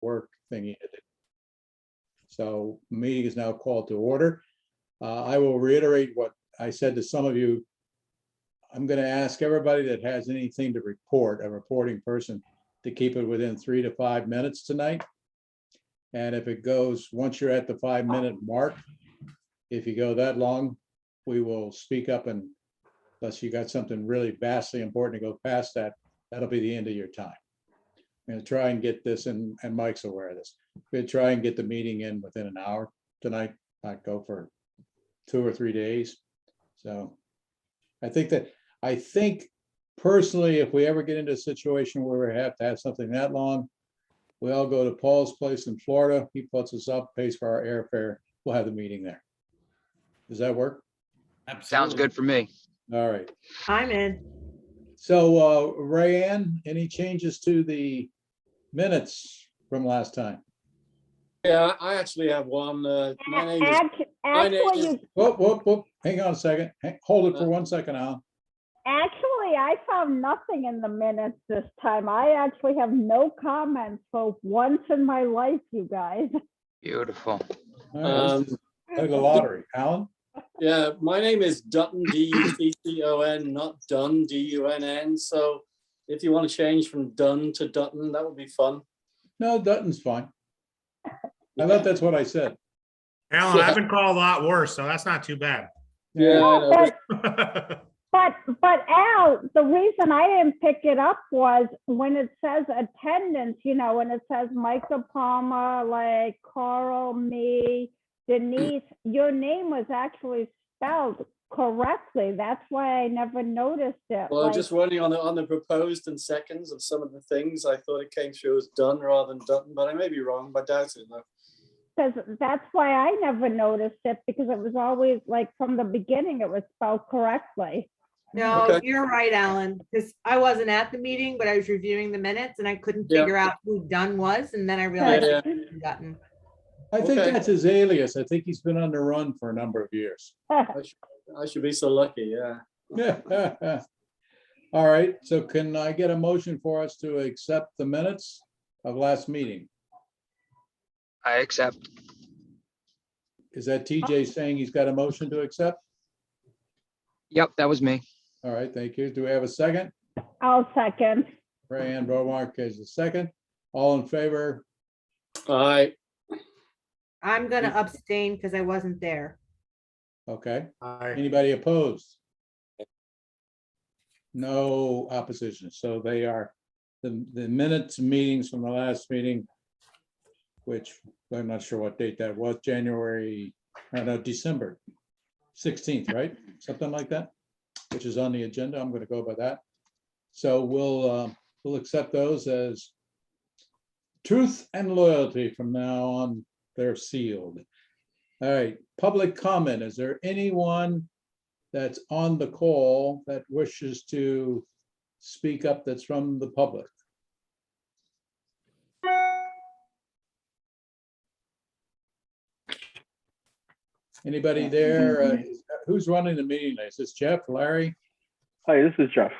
work thingy to do. So meeting is now called to order. I will reiterate what I said to some of you. I'm going to ask everybody that has anything to report, a reporting person, to keep it within 3 to 5 minutes tonight. And if it goes, once you're at the 5-minute mark, if you go that long, we will speak up, and unless you got something really vastly important to go past that, that'll be the end of your time. I'm going to try and get this, and Mike's aware of this. We're going to try and get the meeting in within an hour tonight, not go for 2 or 3 days. So I think personally, if we ever get into a situation where we have to have something that long, we all go to Paul's place in Florida. He puts us up, pays for our airfare. We'll have the meeting there. Does that work? Absolutely. Sounds good for me. All right. I'm in. So Rayanne, any changes to the minutes from last time? Yeah, I actually have one. My name is. Actually, you, Whoop. Hang on a second. Hold it for 1 second, Alan. actually, I found nothing in the minutes this time. I actually have no comments for once in my life, you guys. Beautiful. All right, this is like a lottery. Alan? Yeah, my name is Dutton, D-U-T-T-O-N, not Dunn, D-U-N-N. So if you want to change from Dunn to Dutton, that would be fun. No, Dutton's fine. I thought that's what I said. Alan, I've been called a lot worse, so that's not too bad. Yeah, I know. But Al, the reason I didn't pick it up was when it says attendance, you know, when it says Michael Palmer, like Carl, me, Denise, your name was actually spelled correctly. That's why I never noticed it. Well, like, just running on the proposed and seconds of some of the things, I thought it came through as Dunn rather than Dutton, but I may be wrong. I doubt it though. because that's why I never noticed it, because it was always like from the beginning, it was spelled correctly. No, Okay. you're right, Alan, because I wasn't at the meeting, but I was reviewing the minutes and I couldn't Yeah. figure out who Dunn was. And then I realized Yeah. it was Dutton. I think Okay. that's his alias. I think he's been on the run for a number of years. I should be so lucky, yeah. All right, so can I get a motion for us to accept the minutes of last meeting? I accept. Is that TJ saying he's got a motion to accept? Yep, that was me. All right, thank you. Do we have a second? I'll second. Rayanne Bomark is the second. All in favor? All right. I'm gonna abstain because I wasn't there. Okay. Aye. Anybody opposed? No opposition. So they are the minutes meetings from the last meeting, which I'm not sure what date that was, December 16th, right? Something like that, which is on the agenda. I'm going to go by that. So we'll accept those as truth and loyalty from now on. They're sealed. All right, public comment. Is there anyone that's on the call that wishes to speak up that's from the public? Anybody there? Who's running the meeting? Is this Jeff, Larry? Hi, this is Jeff.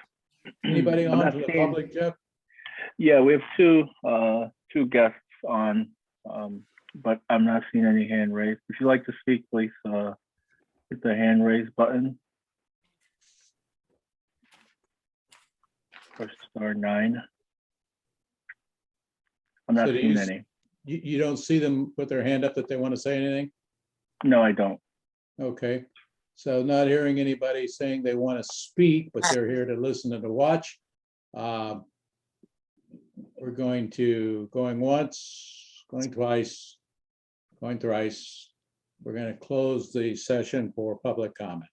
Anybody I'm on not from the seeing- public, Jeff? Yeah, we have two guests on, but I'm not seeing any hand raised. If you'd like to speak, please hit the hand raise button. Push *9. I'm not So do seeing you- any. You don't see them put their hand up that they want to say anything? No, I don't. Okay, so not hearing anybody saying they want to speak, but they're here to listen and to watch. We're going once, going twice, going thrice. We're going to close the session for public comment.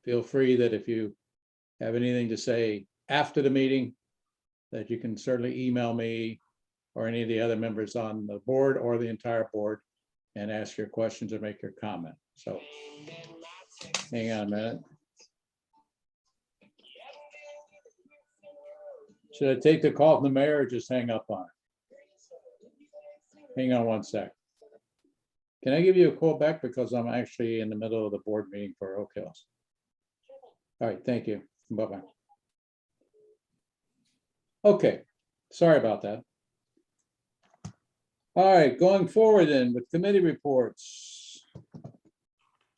Feel free that if you have anything to say after the meeting, that you can certainly email me or any of the other members on the board or the entire board and ask your questions or make your comment. So hang on a minute. Should I take the call from the mayor or just hang up on it? Hang on 1 sec. Can I give you a call back because I'm actually in the middle of the board meeting for Oak Hills? All right, thank you. Bye-bye. Okay, sorry about that. All right, going forward then with committee reports.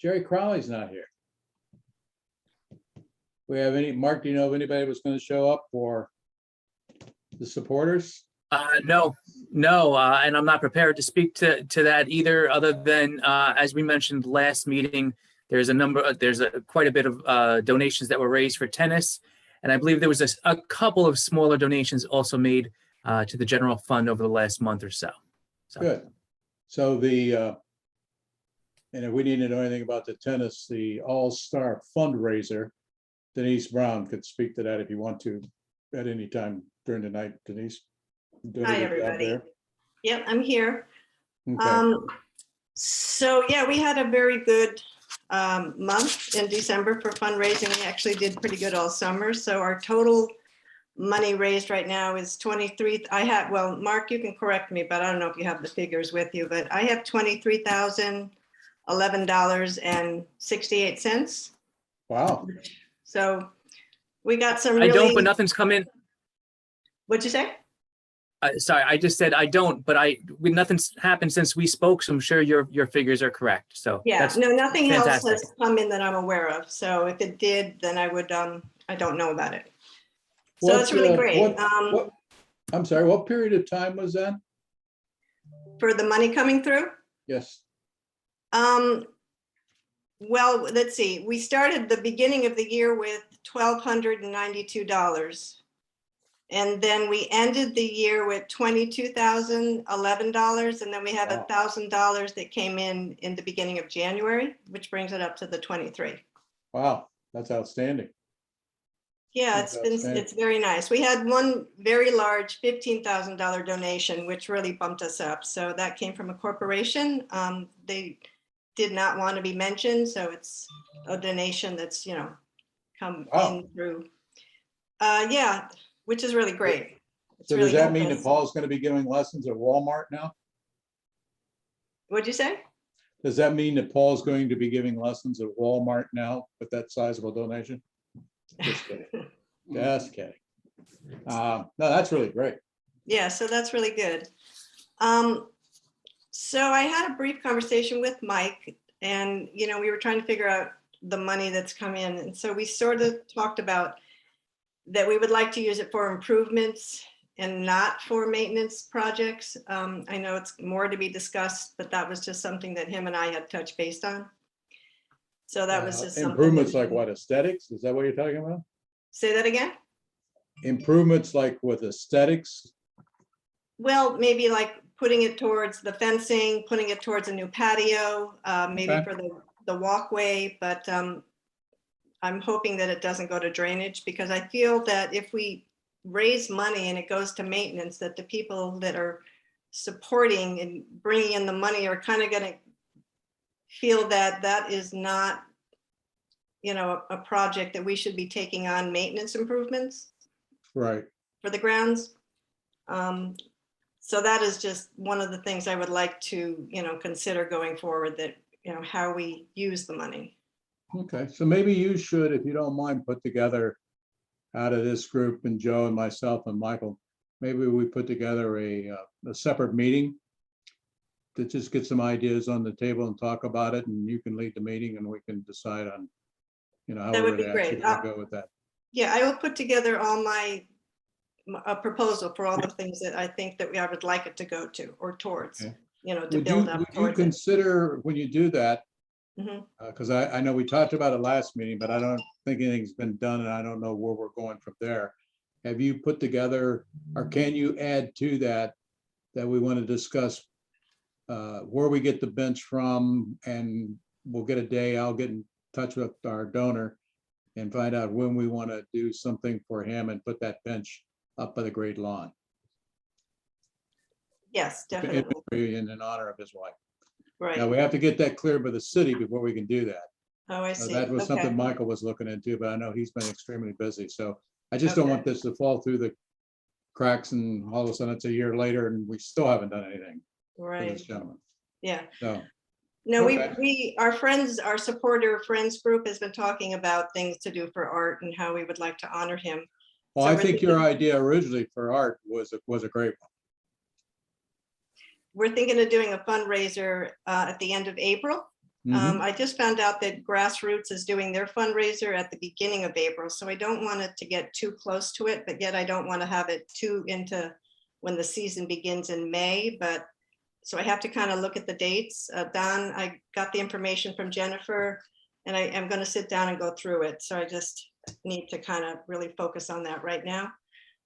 Jerry Crowley's not here. We have any, Mark, do you know if anybody was going to show up for the supporters? No, and I'm not prepared to speak to that either, other than, as we mentioned last meeting, there's quite a bit of donations that were raised for tennis. And I believe there was a couple of smaller donations also made to the general fund over the last month or so. Good. So and if we need to know anything about the tennis, the All-Star fundraiser, Denise Brown could speak to that if you want to at any time during the night, Denise. Doing a Hi, good job everybody. there. Yep, I'm here. Okay. So yeah, we had a very good month in December for fundraising. We actually did pretty good all summer. So our total money raised right now is 23. Well, Mark, you can correct me, but I don't know if you have the figures with you, but I have $23,011.68. Wow. So we got some I really. don't, but nothing's come in. What'd you say? Sorry, I just said I don't, but nothing's happened since we spoke, so I'm sure your figures are correct. So Yeah, that's no, nothing else fantastic. has come in that I'm aware of. So if it did, then I would, I don't know about it. So What, it's really great. I'm sorry, what period of time was that? For the money coming through? Yes. Well, let's see. We started the beginning of the year with $1,292. And then we ended the year with $22,011. And then we have Wow. $1,000 that came in the beginning of January, which brings it up to the 23. Wow, that's outstanding. Yeah, That's outstanding. it's very nice. We had one very large $15,000 donation, which really bumped us up. So that came from a corporation. They did not want to be mentioned, so it's a donation that's, come Wow. in through. Yeah, which is really great. It's So really does that mean helped that us. Paul's going to be giving lessons at Walmart now? What'd you say? Does that mean that Paul's going to be giving lessons at Walmart now with that sizable donation? Just kidding. Just kidding. No, that's really great. Yeah, so that's really good. So I had a brief conversation with Mike, and we were trying to figure out the money that's come in. And so we sort of talked about that we would like to use it for improvements and not for maintenance projects. I know it's more to be discussed, but that was just something that him and I had touched base on. So that was just something. Improvements like what, aesthetics? Is that what you're talking about? Say that again? Improvements like with aesthetics? Well, maybe like putting it towards the fencing, putting it towards a new patio, maybe Okay. for the walkway, but I'm hoping that it doesn't go to drainage, because I feel that if we raise money and it goes to maintenance, that the people that are supporting and bringing in the money are kind of going to feel that that is not, a project that we should be taking on maintenance improvements Right. for the grounds. So that is just one of the things I would like to, consider going forward, that, how we use the money. Okay, so maybe you should, if you don't mind, put together out of this group, and Joe and myself and Michael, maybe we put together a separate meeting to just get some ideas on the table and talk about it, and you can lead the meeting and we can decide on, how That we're would be gonna actually great. gonna go with that. Yeah, I will put together all a proposal for all the things that I think that I would like it to go to or towards, Okay. to Would build you up would you towards it. consider, when you do that, Mhm. because I know we talked about it last meeting, but I don't think anything's been done, and I don't know where we're going from there. Have you put together, or can you add to that we want to discuss where we get the bench from, and we'll get a day, I'll get in touch with our donor and find out when we want to do something for him and put that bench up by the great lawn Yes, definitely. in honor of his wife. Right. Now, we have to get that cleared by the city before we can do that. Oh, I see. That was something Okay. Michael was looking into, but I know he's been extremely busy. So I just don't Okay. want this to fall through the cracks and all of a sudden it's a year later and we still haven't done anything for Right. this gentleman. Yeah. So, No, Okay. our supporter friends group has been talking about things to do for Art and how we would like to honor him. well, So I we're think your thinking- idea originally for art was a great one. we're thinking of doing a fundraiser at the end of April. Mhm. I just found out that Grassroots is doing their fundraiser at the beginning of April, so I don't want it to get too close to it, but yet I don't want to have it too into when the season begins in May, but so I have to kind of look at the dates. Don, I got the information from Jennifer, and I am going to sit down and go through it. So I just need to kind of really focus on that right now.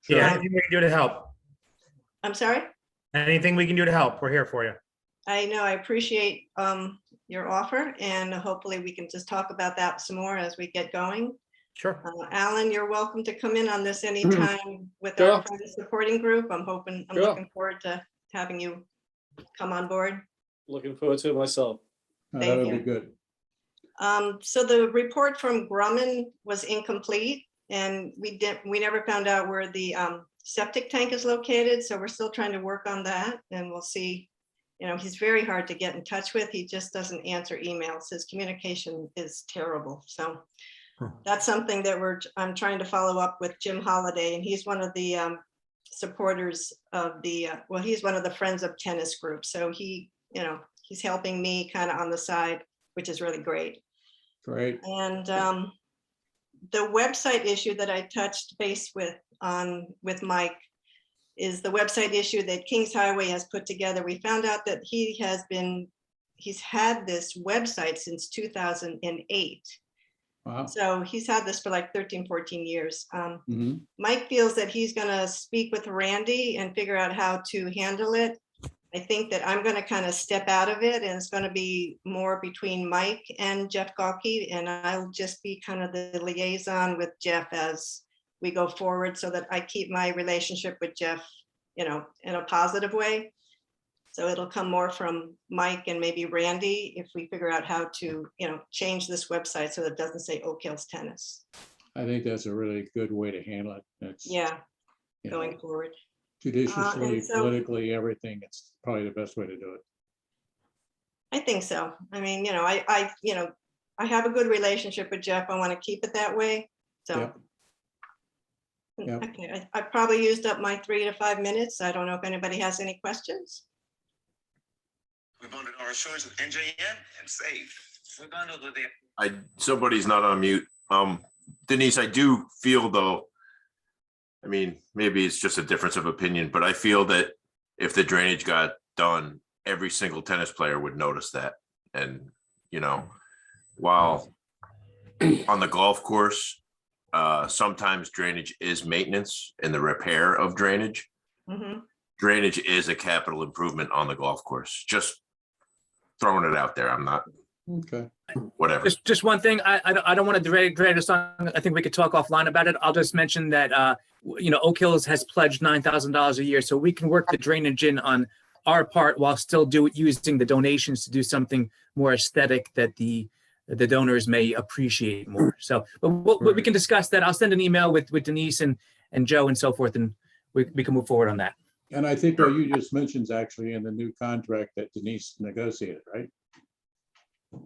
Yeah, anything we can do to help. I'm sorry? Anything we can do to help, we're here for you. I know, I appreciate your offer, and hopefully we can just talk about that some more as we get going. Sure. Alan, you're welcome to come in on this anytime with Sure. our friend supporting group. I'm Sure. looking forward to having you come on board. Looking forward to it myself. Thank That would you. be good. So the report from Grumman was incomplete, and we never found out where the septic tank is located. So we're still trying to work on that, and we'll see. You know, he's very hard to get in touch with. He just doesn't answer emails. His communication is terrible. So that's something that I'm trying to follow up with Jim Holliday, and he's one of the supporters of the, well, he's one of the Friends of Tennis group. So he, you know, he's helping me kind of on the side, which is really great. Great. And the website issue that I touched base with Mike is the website issue that Kings Highway has put together. We found out that he's had this website since 2008. Wow. So he's had this for like 13, 14 years. Mhm. Mike feels that he's gonna speak with Randy and figure out how to handle it. I think that I'm gonna kind of step out of it, and it's gonna be more between Mike and Jeff Gawke, and I'll just be kind of the liaison with Jeff as we go forward, so that I keep my relationship with Jeff, you know, in a positive way. So it'll come more from Mike and maybe Randy if we figure out how to, you know, change this website so that it doesn't say Oak Hills Tennis. I think that's a really good way to handle it. That's, Yeah, you know, going forward. judiciously, and so- politically, everything. It's probably the best way to do it. I think so. I mean, you know, I have a good relationship with Jeff. I want to keep it that way. So. Yep. Yep. Okay, I probably used up my 3 to 5 minutes. I don't know if anybody has any questions. We bonded our assurance with NJN and saved. We bundled with the. Somebody's not on mute. Denise, I do feel though, I mean, maybe it's just a difference of opinion, but I feel that if the drainage got done, every single tennis player would notice that. And, you know, while on the golf course, sometimes drainage is maintenance and the repair of drainage. Mhm. Drainage is a capital improvement on the golf course. Just throwing it out there. I'm not, Okay. whatever. Just one thing, I don't want to drag us on. I think we could talk offline about it. I'll just mention that, you know, Oak Hills has pledged $9,000 a year, so we can work the drainage in on our part while still using the donations to do something more aesthetic that the donors may appreciate more. So, but we can discuss that. I'll send an email with Denise and Joe and so forth, and we can move forward on that. And I think what you just mentioned is actually in the new contract that Denise negotiated, right?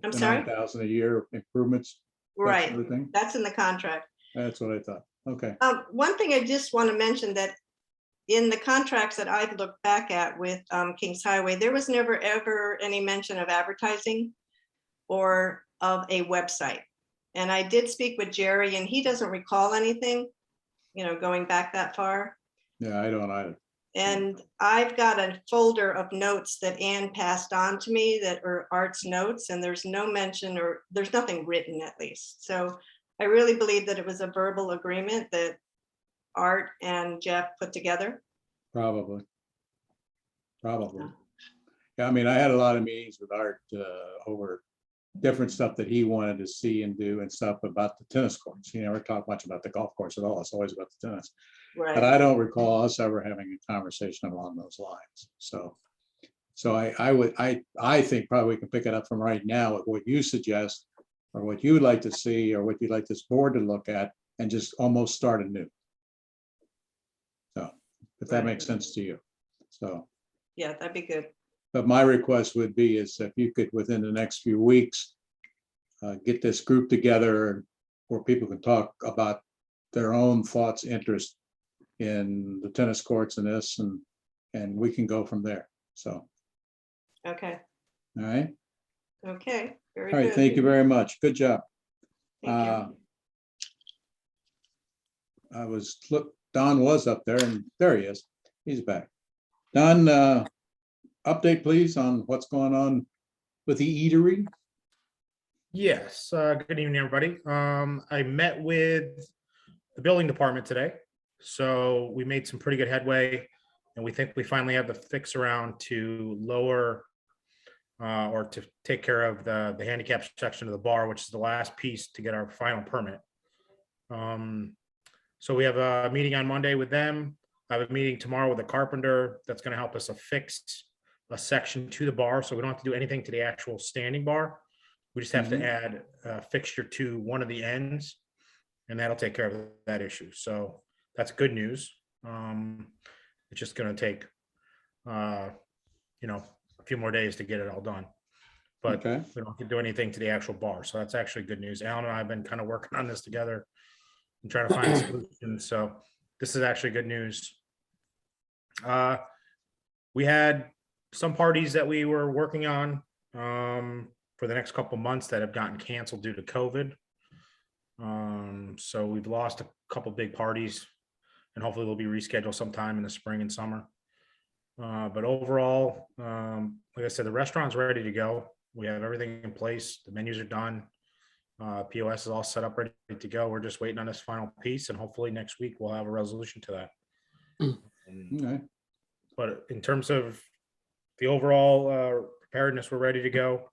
I'm The sorry? 9,000 a year improvements. that Right, sort of thing? that's in the contract. That's what I thought. Okay. One thing I just want to mention that in the contracts that I've looked back at with Kings Highway, there was never ever any mention of advertising or of a website. And I did speak with Jerry, and he doesn't recall anything, you know, going back that far. Yeah, I don't either. And I've got a folder of notes that Ann passed on to me that are Art's notes, and there's no mention, or there's nothing written at least. So I really believe that it was a verbal agreement that Art and Jeff put together. Probably. Yeah, I mean, I had a lot of meetings with Art over different stuff that he wanted to see and do and stuff about the tennis courts. He never talked much about the golf course at all. It's always about the tennis. But Right. I don't recall us ever having a conversation along those lines. So I think probably we can pick it up from right now with what you suggest, or what you would like to see, or what you'd like this board to look at, and just almost start anew. So, if that makes sense to you. So, Yeah, that'd be good. but my request would be is if you could, within the next few weeks, get this group together where people can talk about their own thoughts, interests in the tennis courts and this, and we can go from there. So Okay, All right. okay, very All right. good. Thank you very much. Good job. Thank you. Look, Don was up there and there he is. He's back. Don, update please on what's going on with the eatery. Yes, good evening, everybody. I met with the building department today. So we made some pretty good headway and we think we finally have the fix around to lower or to take care of the handicap section of the bar, which is the last piece to get our final permit. So we have a meeting on Monday with them. I have a meeting tomorrow with a carpenter that's going to help us affix a section to the bar. So we don't have to do anything to the actual standing bar. We just have to add a fixture to one of the ends and that'll take care of that issue. So that's good news. It's just going to take, a few more days to get it all done. But Okay. we don't have to do anything to the actual bar. So that's actually good news. Alan and I have been kind of working on this together and trying to find a solution. So this is actually good news. We had some parties that we were working on for the next couple months that have gotten canceled due to COVID. So we've lost a couple big parties and hopefully they'll be rescheduled sometime in the spring and summer. But overall, like I said, the restaurant's ready to go. We have everything in place. The menus are done. POS is all set up, ready to go. We're just waiting on this final piece and hopefully next week we'll have a resolution to that. Okay. But in terms of the overall preparedness, we're ready to go.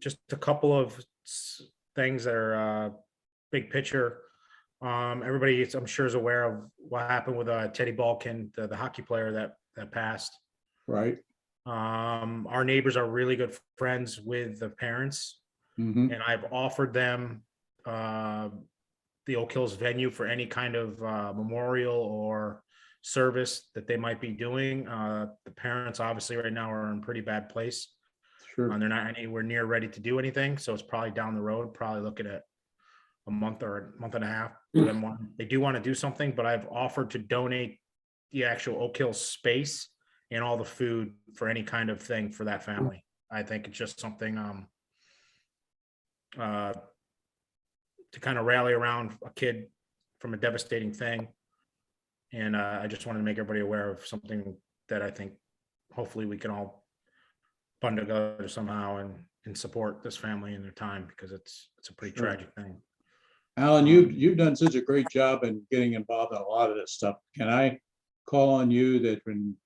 Just a couple of things that are big picture. Everybody, I'm sure, is aware of what happened with Teddy Balkin, the hockey player that passed. Right. Our neighbors are really good friends with the parents, and I've offered them the Oak Hills venue for any kind of memorial or service that they might be doing. The parents obviously right now are in a pretty bad place. Sure. They're not anywhere near ready to do anything, so it's probably down the road, probably looking at a month or a month and a half for them. They do want to do something, but I've offered to donate the actual Oak Hills space and all the food for any kind of thing for that family. I think it's just something to kind of rally around a kid from a devastating thing. And I just wanted to make everybody aware of something that I think hopefully we can all bond together somehow and support this family in their time, because it's a pretty tragic thing. Alan, you've done such a great job in getting involved in a lot of this stuff. Can I call on you that when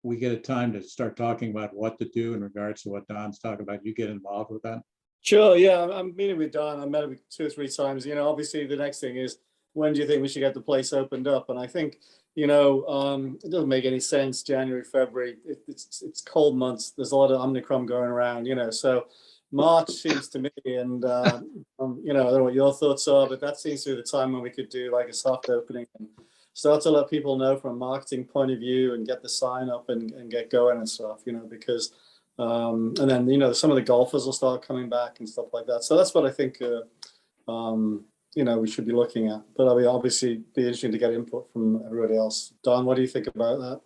we get a time to start talking about what to do in regards to what Don's talking about, you get involved with that? Sure, yeah, I'm meeting with Don. I met him 2 or 3 times. Obviously the next thing is, when do you think we should get the place opened up? And I think, it doesn't make any sense. January, February, it's cold months. There's a lot of Omicron going around, so March seems to me, and I don't know what your thoughts are, but that seems to be the time when we could do like a soft opening and start to let people know from a marketing point of view and get the sign up and get going and stuff, because and then some of the golfers will start coming back and stuff like that. So that's what I think we should be looking at. But I mean, obviously be interesting to get input from everybody else. Don, what do you think about that?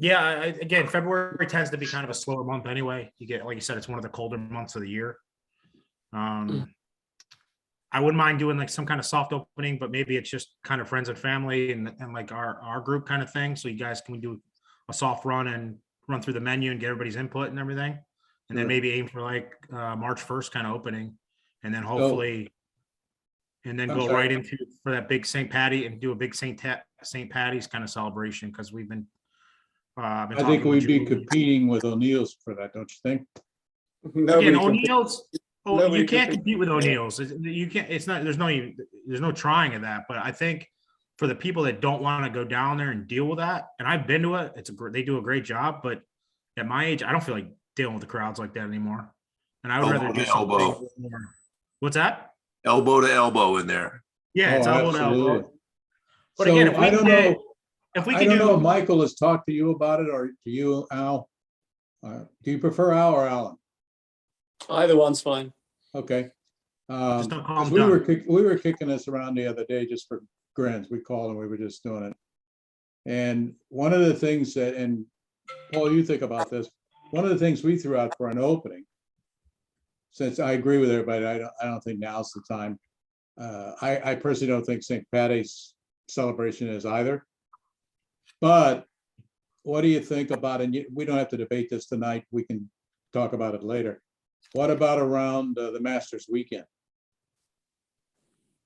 Yeah, again, February tends to be kind of a slower month anyway. You get, like you said, it's one of the colder months of the year. I wouldn't mind doing like some kind of soft opening, but maybe it's just kind of friends and family and like our group kind of thing. So you guys can do a soft run and run through the menu and get everybody's input and everything. And then maybe aim for like March 1st kind of opening. And then hopefully, and then go right into for that big St. Patty and do a big St. Patty's kind of celebration, because we've been I think we'd be competing with O'Neill's for that, don't you think? Again, O'Neill's. Oh, you can't compete with O'Neill's. You can't. It's not. There's no trying of that. But I think for the people that don't want to go down there and deal with that, and I've been to it. They do a great job. But at my age, I don't feel like dealing with the crowds like that anymore. And I would rather do something more. What's that? Elbow to elbow in there. Yeah, it's elbow to elbow. But So again, if I don't know. If we I can don't do, know if Michael has talked to you about it, or to you, Al. Do you prefer Al or Alan? Either one's fine. Okay. Just don't call him We John. were kicking this around the other day just for grins. We called and we were just doing it. And one of the things that, and Paul, you think about this, one of the things we threw out for an opening, since I agree with everybody, I don't think now's the time. I personally don't think St. Patty's celebration is either. But what do you think about, and we don't have to debate this tonight, we can talk about it later. What about around the Masters weekend?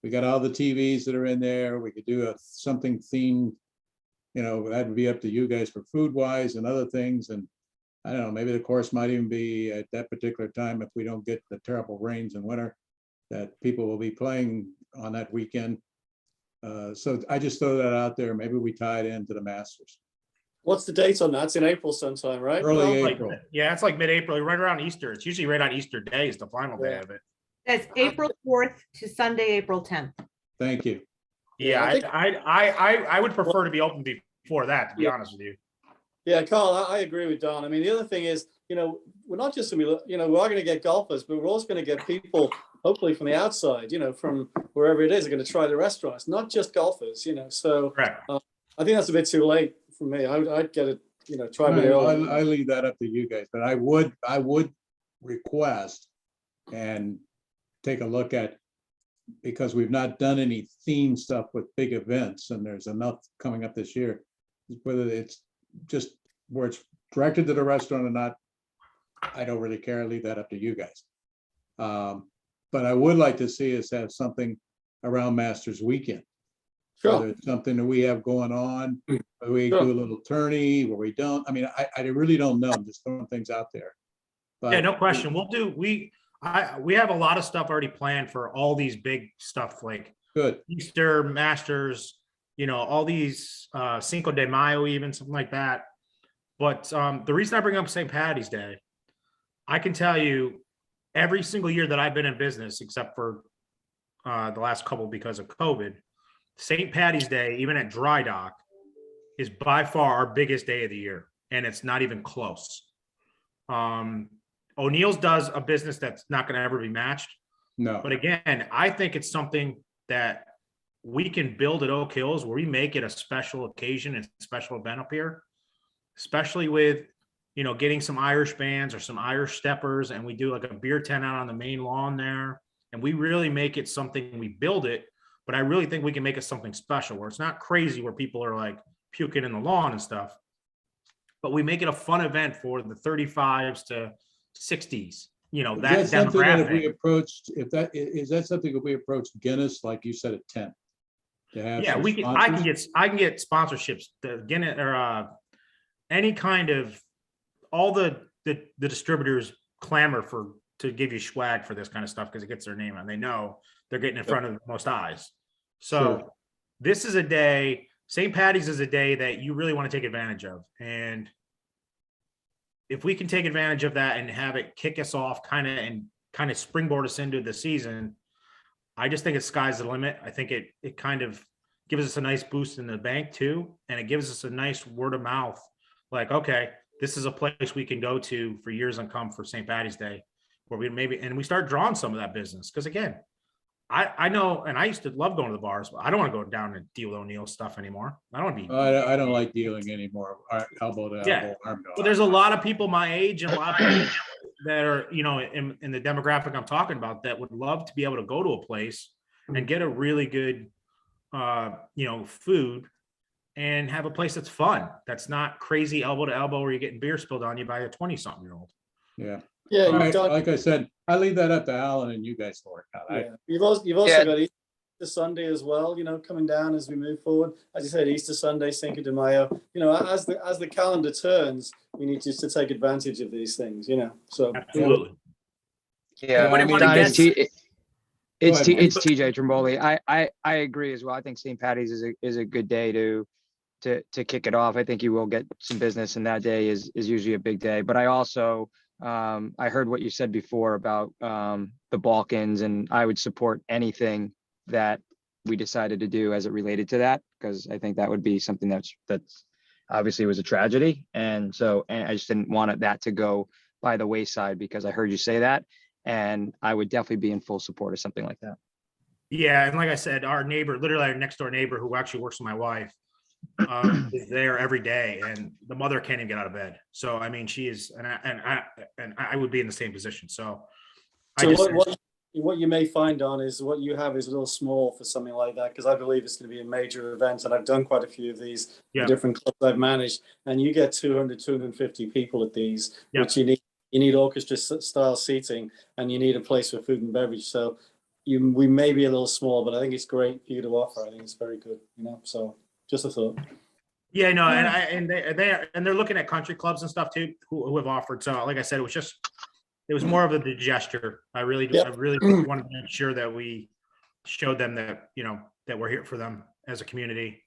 We got all the TVs that are in there. We could do something themed, that would be up to you guys for food wise and other things. And I don't know, maybe the course might even be at that particular time, if we don't get the terrible rains in winter, that people will be playing on that weekend. So I just throw that out there. Maybe we tie it into the Masters. What's the date on that? It's in April sometime, right? Early Carl? April. Yeah, it's like mid-April, right around Easter. It's usually right on Easter Day is the final day of it. That's April 4th to Sunday, April 10th. Thank you. Yeah, I think- I would prefer to be open before that, to be Yeah. honest with you. Yeah, Carl, I agree with Don. I mean, the other thing is, we're not just we are going to get golfers, but we're also going to get people, hopefully from the outside, from wherever it is, are going to try the restaurants, not just golfers, So Correct. I think that's a bit too late for me. I'd get it, try I it early. I leave that up to you guys, but I would request and take a look at, because we've not done any theme stuff with big events, and there's enough coming up this year, whether it's just where it's directed to the restaurant or not, I don't really care. I leave that up to you guys. But I would like to see us have something around Masters weekend. Whether Sure. it's something that we have going on, where we Sure. do a little tourney, where we don't. I mean, I really don't know. I'm just throwing things out there. Yeah, no question. We have a lot of stuff already planned for all these big stuff like Good. Easter, Masters, all these Cinco de Mayo, even something like that. But the reason I bring up St. Patty's Day, I can tell you every single year that I've been in business, except for the last couple because of COVID, St. Patty's Day, even at Dry Dock, is by far our biggest day of the year. And it's not even close. O'Neill's does a business that's not going to ever be matched. No. But again, I think it's something that we can build at Oak Hills where we make it a special occasion and special event up here, especially with, getting some Irish bands or some Irish steppers, and we do like a beer tent out on the main lawn there. And we really make it something, we build it, but I really think we can make it something special where it's not crazy where people are like puking in the lawn and stuff, but we make it a fun event for the 35s to 60s, Is that something that if we demographic. approached, is that something if we approach Guinness, like you said, at 10? To have Yeah, some we can, I sponsors? can get sponsorships to get it, or any kind of, all the distributors clamor to give you swag for this kind of stuff because it gets their name and they know they're getting in front of the most eyes. So Sure. this is a day, St. Patty's is a day that you really want to take advantage of. And if we can take advantage of that and have it kick us off kind of springboard us into the season, I just think it's sky's the limit. I think it kind of gives us a nice boost in the bank too. And it gives us a nice word of mouth. Like, okay, this is a place we can go to for years and come for St. Patty's Day, where we start drawing some of that business. Cause again, I know, and I used to love going to the bars, but I don't want to go down and deal with O'Neill stuff anymore. I don't want to be. I don't like dealing anymore, elbow to Yeah. elbow, arm to But arm. there's a lot of people my age and a lot of people that are, in the demographic I'm talking about that would love to be able to go to a place and get a really good, food and have a place that's fun. That's not crazy elbow to elbow where you're getting beer spilled on you by a 20-something-year-old. Yeah. Yeah, All you've right, done, like I said, I leave that up to Alan and you guys to work out. yeah. You've also Yeah. got Easter Sunday as well, coming down as we move forward. As you said, Easter Sunday, Cinco de Mayo. As the calendar turns, we need just to take advantage of these things, So Absolutely. Yeah, What do you want Don, to it's get? it's TJ Trimboli. I agree as well. I think St. Patty's is a good day to kick it off. I think you will get some business, and that day is usually a big day. But I also I heard what you said before about the Balkans, and I would support anything that we decided to do as it related to that, because I think that would be something that's obviously was a tragedy, and I just didn't want that to go by the wayside, because I heard you say that, and I would definitely be in full support of something like that. Yeah, and like I said, our neighbor, literally our next door neighbor who actually works with my wife, is there every day, and the mother can't even get out of bed. So, I mean, she is, and I would be in the same position. So I So just, what you may find on is what you have is a little small for something like that, because I believe it's going to be a major event, and I've done quite a few of these Yeah. different clubs I've managed, and you get 200, 250 people at these, Yeah. which you need orchestra style seating, and you need a place for food and beverage. So we may be a little small, but I think it's great for you to offer. I think it's very good, so just a thought. yeah, no, and they're looking at country clubs and stuff too, who have offered. So like I said, it was more of a gesture. I really wanted to make sure that we showed them that, that we're here for them as a community.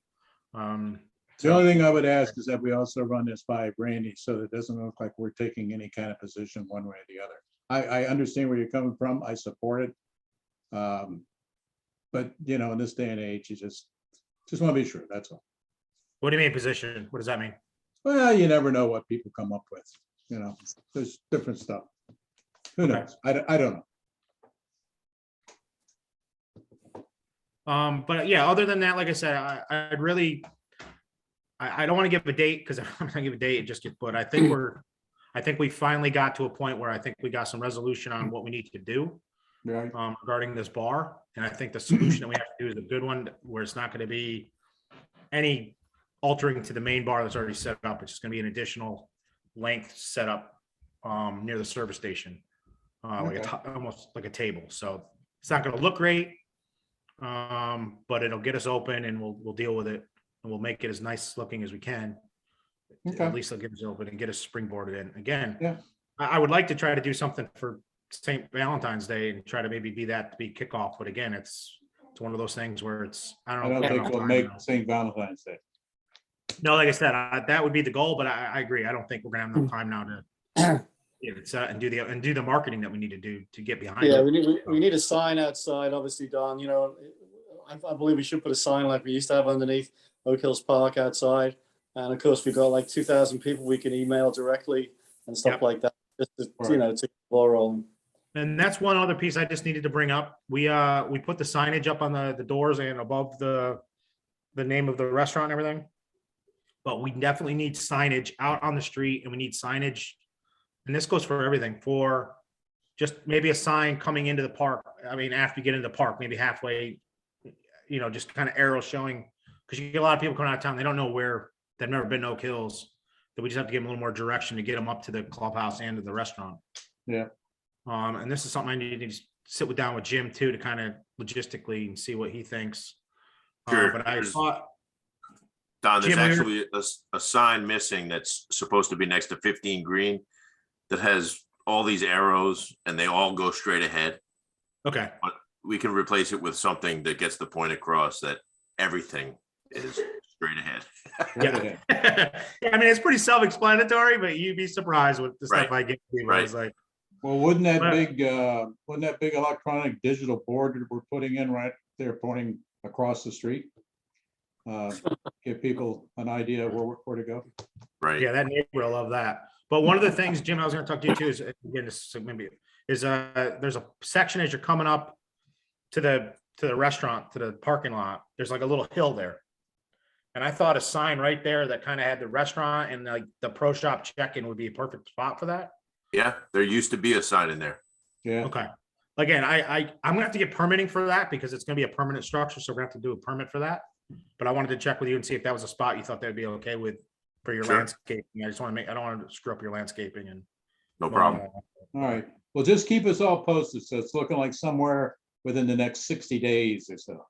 The only thing I would ask is that we also run this by Brandy, so that it doesn't look like we're taking any kind of position one way or the other. I understand where you're coming from. I support it. But in this day and age, you just want to be sure, that's all. What do you mean position? What does that mean? Well, you never know what people come up with, there's different stuff. Who knows? I don't know. But yeah, other than that, like I said, I don't want to give a date, because if I'm gonna give a date, it just gets, but I think we finally got to a point where I think we got some resolution on what we need to do. Right. Regarding this bar. And I think the solution that we have to do is a good one, where it's not going to be any altering to the main bar that's already set up. It's just going to be an additional length set up near the service station, almost like a table. So it's not going to look great, but it'll get us open, and we'll deal with it, and we'll make it as nice looking as we can. Okay. At least it'll get us open and get us springboarded in. Again, Yeah. I would like to try to do something for St. Valentine's Day and try to maybe be kickoff. But again, it's one of those things where I I don't think we'll make St. Valentine's Day. No, like I said, that would be the goal, but I agree. I don't think we're gonna have enough time now to and do the marketing that we need to do to get behind Yeah, it. we need a sign outside, obviously, Don. I believe we should put a sign like we used to have underneath Oak Hills Park outside. And of course, we've got like 2,000 people we can email directly and stuff like that, just to, to get the ball rolling. And that's one other piece I just needed to bring up. We put the signage up on the doors and above the name of the restaurant and everything. But we definitely need signage out on the street, and we need signage, and this goes for everything, for just maybe a sign coming into the park. I mean, after you get into the park, maybe halfway, just kind of arrows showing, because you get a lot of people coming out of town, they don't know where, they've never been to Oak Hills, that we just have to give them a little more direction to get them up to the clubhouse and to the restaurant. Yeah. And this is something I need to sit down with Jim too, to kind of logistically and see what he thinks. Sure. But I thought, Don, there's Jim, actually a sign missing that's supposed to be next to 15 Green that has all these arrows, and they all go straight ahead. okay. But we can replace it with something that gets the point across that everything is straight ahead. Yeah. Yeah, I mean, it's pretty self-explanatory, but you'd be surprised with the stuff I get. I was like, Well, wouldn't that big electronic digital board that we're putting in right there pointing across the street? Give people an idea of where to go. Right. yeah, that neighbor will love that. But one of the things, Jim, I was going to talk to you too, is again, there's a section as you're coming up to the restaurant, to the parking lot. There's like a little hill there, and I thought a sign right there that kind of had the restaurant and like the pro shop check-in would be a perfect spot for that. Yeah, there used to be a sign in there. Yeah. Okay. Again, I'm gonna have to get permitting for that, because it's gonna be a permanent structure, so we're gonna have to do a permit for that. But I wanted to check with you and see if that was a spot you thought that'd be okay with for your Sure. landscaping. I don't want to screw up your landscaping and. No problem. All right. Well, just keep us all posted. So it's looking like somewhere within the next 60 days or so.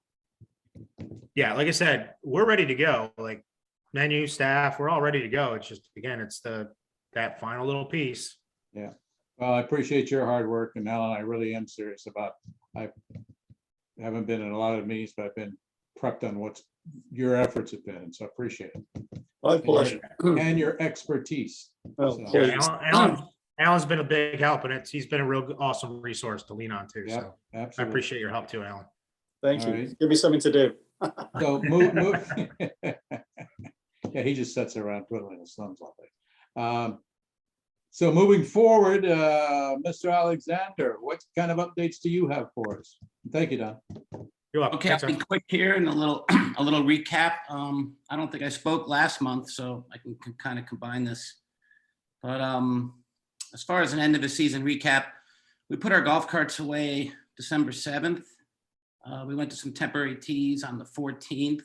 Yeah, like I said, we're ready to go. Like menu, staff, we're all ready to go. It's just, again, it's that final little piece. Yeah. Well, I appreciate your hard work, and Alan, I really am serious about, I haven't been in a lot of meetings, but I've been prepped on what your efforts have been, and so I appreciate it. My pleasure. And your expertise. Oh, So- please. Alan's been a big help, and he's been a real awesome resource to lean on too. Yeah, So I absolutely. appreciate your help too, Alan. Thank you. All right. Give me something to do. So move. Yeah, he just sits around twiddling his thumbs all day. So moving forward, Mr. Alexander, what kind of updates do you have for us? Thank you, Don. You're welcome. Okay, Thanks, I'll be sir. quick here and a little recap. I don't think I spoke last month, so I can kind of combine this. But as far as an end of the season recap, we put our golf carts away December 7th. We went to some temporary tees on the 14th.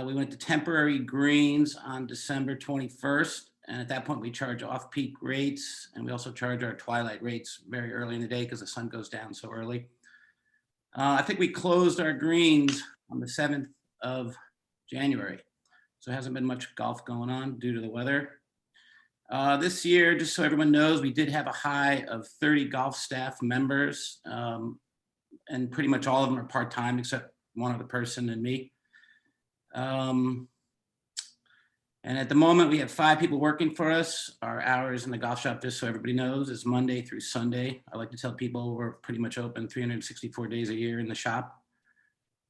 We went to temporary greens on December 21st. And at that point, we charge off-peak rates, and we also charge our twilight rates very early in the day because the sun goes down so early. I think we closed our greens on the 7th of January. So it hasn't been much golf going on due to the weather. This year, just so everyone knows, we did have a high of 30 golf staff members, and pretty much all of them are part-time except one other person and me. And at the moment, we have 5 people working for us. Our hours in the golf shop, just so everybody knows, is Monday through Sunday. I like to tell people we're pretty much open 364 days a year in the shop,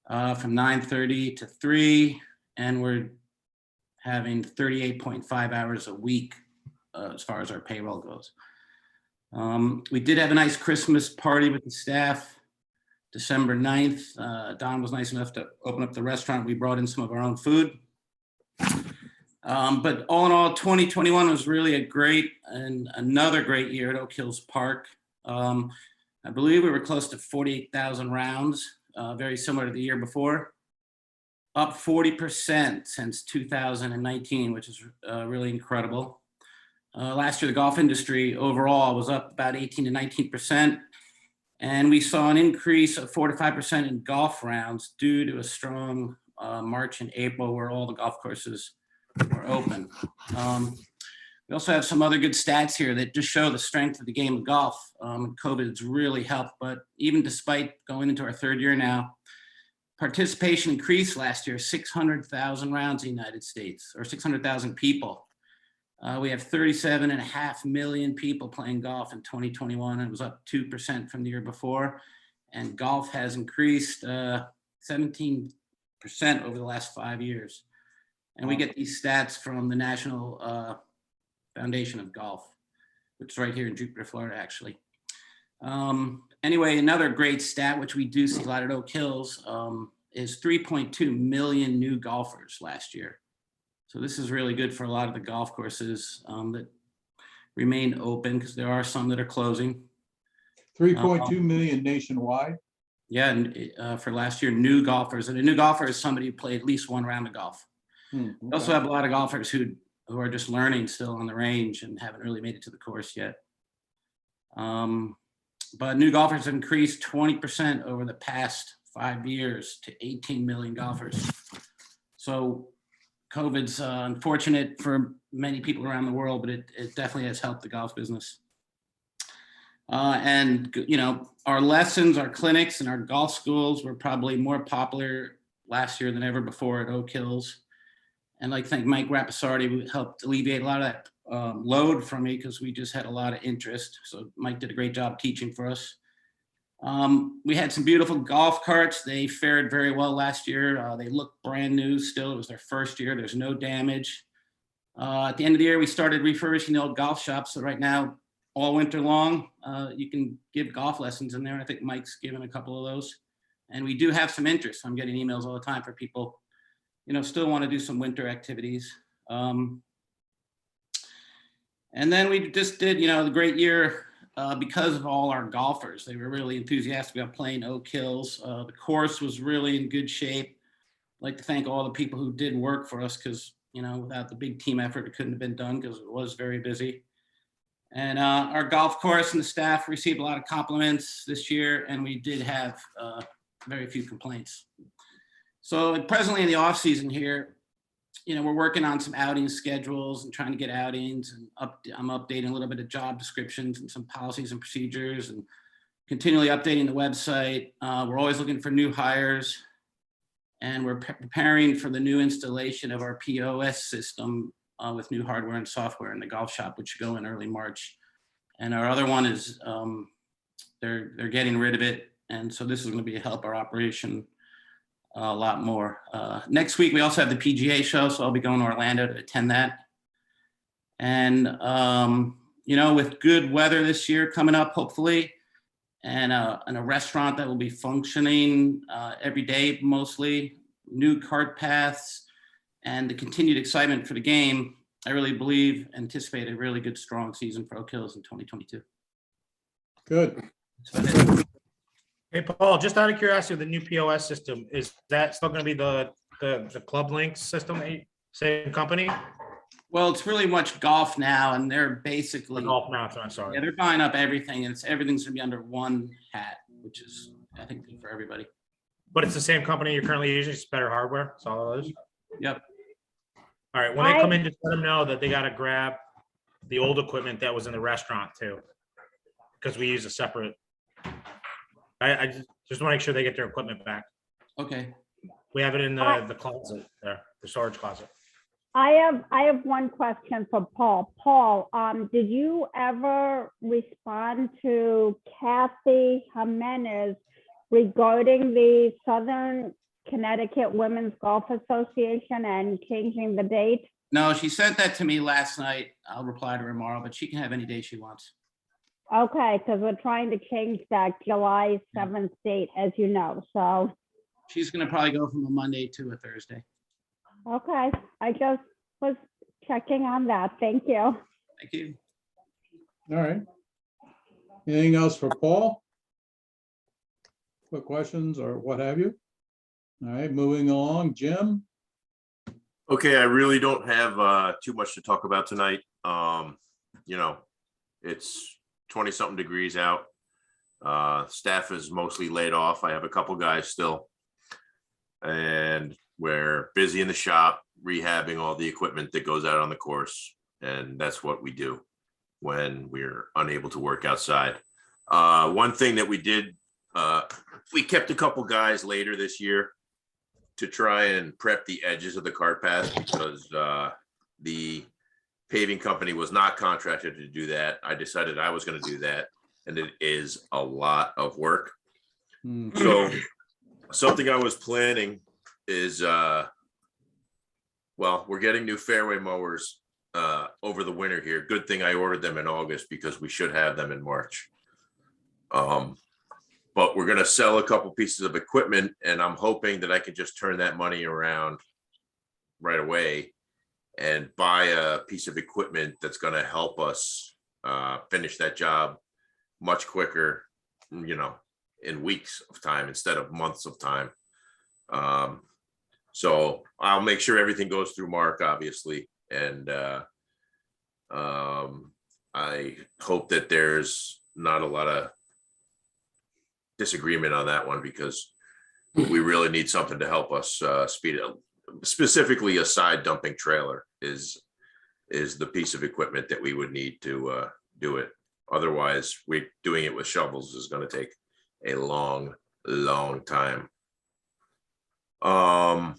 from 9:30 to 3, and we're having 38.5 hours a week as far as our payroll goes. We did have a nice Christmas party with the staff, December 9th. Don was nice enough to open up the restaurant. We brought in some of our own food. But all in all, 2021 was really a great and another great year at Oak Hills Park. I believe we were close to 48,000 rounds, very similar to the year before, up 40% since 2019, which is really incredible. Last year, the golf industry overall was up about 18 to 19%. And we saw an increase of 4 to 5% in golf rounds due to a strong March and April where all the golf courses were open. We also have some other good stats here that just show the strength of the game of golf. COVID's really helped, but even despite going into our 3rd year now, participation increased last year, 600,000 rounds in the United States, or 600,000 people. We have 37.5 million people playing golf in 2021. It was up 2% from the year before. And golf has increased 17% over the last 5 years. And we get these stats from the National Foundation of Golf, which is right here in Jupiter, Florida, actually. Anyway, another great stat, which we do see a lot at Oak Hills, is 3.2 million new golfers last year. So this is really good for a lot of the golf courses that remain open, because there are some that are closing. 3.2 million nationwide. Yeah, and for last year, new golfers. And a new golfer is somebody who played at least one round of golf. We also have a lot of golfers who are just learning still on the range and haven't really made it to the course yet. But new golfers have increased 20% over the past 5 years to 18 million golfers. So COVID's unfortunate for many people around the world, but it definitely has helped the golf business. And, you know, our lessons, our clinics, and our golf schools were probably more popular last year than ever before at Oak Hills. And I'd like to thank Mike Rapisardi, who helped alleviate a lot of that load for me, because we just had a lot of interest. So Mike did a great job teaching for us. We had some beautiful golf carts. They fared very well last year. They looked brand new still. It was their 1st year. There's no damage. At the end of the year, we started refurbishing the old golf shops. So right now, all winter long, you can give golf lessons in there. I think Mike's given a couple of those. And we do have some interest. I'm getting emails all the time for people, you know, still want to do some winter activities. And then we just did, you know, the great year because of all our golfers. They were really enthusiastic about playing Oak Hills. The course was really in good shape. I'd like to thank all the people who did work for us, because, you know, without the big team effort, it couldn't have been done, because it was very busy. And our golf course and the staff received a lot of compliments this year, and we did have very few complaints. So presently in the off season here, you know, we're working on some outing schedules and trying to get outings, and I'm updating a little bit of job descriptions and some policies and procedures, and continually updating the website. We're always looking for new hires, and we're preparing for the new installation of our POS system with new hardware and software in the golf shop, which should go in early March. And our other one is they're getting rid of it, and so this is going to be a help our operation a lot more. Next week, we also have the PGA show, so I'll be going to Orlando to attend that. And, you know, with good weather this year coming up, hopefully, and a restaurant that will be functioning every day mostly, new cart paths, and the continued excitement for the game. I really anticipate a really good, strong season for Oak Hills in 2022. Good. Hey, Paul, just out of curiosity, the new POS system, is that still gonna be the Club Links system, same company? Well, it's really much golf now, and they're basically, Golf now, I'm sorry. yeah, they're buying up everything, and everything's gonna be under one hat, which is, I think, good for everybody. But it's the same company you're currently using, it's better hardware, that's all it is? Yep. All right, when they come in, just let them know that they gotta grab the old equipment that was in the restaurant too. Because we use a separate. I just want to make sure they get their equipment back. Okay. We have it in the closet there, the storage closet. I have one question for Paul. Paul, did you ever respond to Kathy Jimenez regarding the Southern Connecticut Women's Golf Association and changing the date? No, she sent that to me last night. I'll reply to her tomorrow, but she can have any day she wants. Okay, because we're trying to change that July 7th date, as you know, so, She's gonna probably go from a Monday to a Thursday. okay. I just was checking on that. Thank you. Thank you. All right. Anything else for Paul? Quick questions or what have you? All right, moving along, Jim. Okay, I really don't have too much to talk about tonight. You know, it's 20-something degrees out. Staff is mostly laid off. I have a couple guys still. And we're busy in the shop, rehabbing all the equipment that goes out on the course. And that's what we do when we're unable to work outside. One thing that we did, we kept a couple guys later this year to try and prep the edges of the cart path because the paving company was not contracted to do that. I decided I was going to do that, and it is a lot of work. So something I was planning is, well, we're getting new fairway mowers over the winter here. Good thing I ordered them in August because we should have them in March. But we're going to sell a couple pieces of equipment, and I'm hoping that I can just turn that money around right away and buy a piece of equipment that's going to help us finish that job much quicker, you know, in weeks of time instead of months of time. So I'll make sure everything goes through Mark, obviously. And I hope that there's not a lot of disagreement on that one because we really need something to help us speed it up. Specifically, a side dumping trailer is the piece of equipment that we would need to do it. Otherwise, doing it with shovels is going to take a long time. I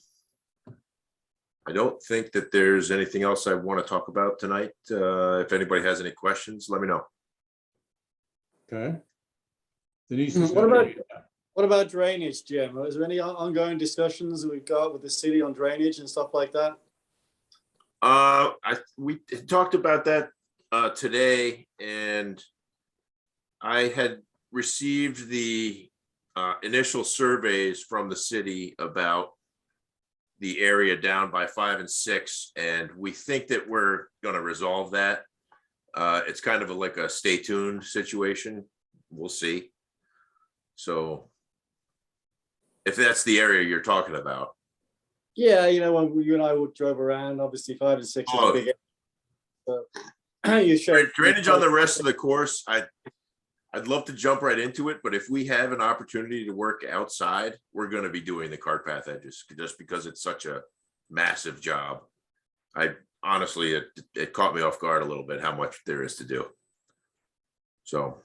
don't think that there's anything else I want to talk about tonight. If anybody has any questions, let me know. Okay. Denise. What about drainage, Jim? Is there any ongoing discussions that we've got with the city on drainage and stuff like that? We talked about that today, and I had received the initial surveys from the city about the area down by 5 and 6, and we think that we're going to resolve that. It's kind of like a stay tuned situation. We'll see. So if that's the area you're talking about. Yeah, you know, when you and I drove around, obviously 5 and 6 is a big area. So you showed drainage on the rest of the course. I'd love to jump right into it, but if we have an opportunity to work outside, we're going to be doing the cart path edges just because it's such a massive job. I honestly, it caught me off guard a little bit how much there is to do. So.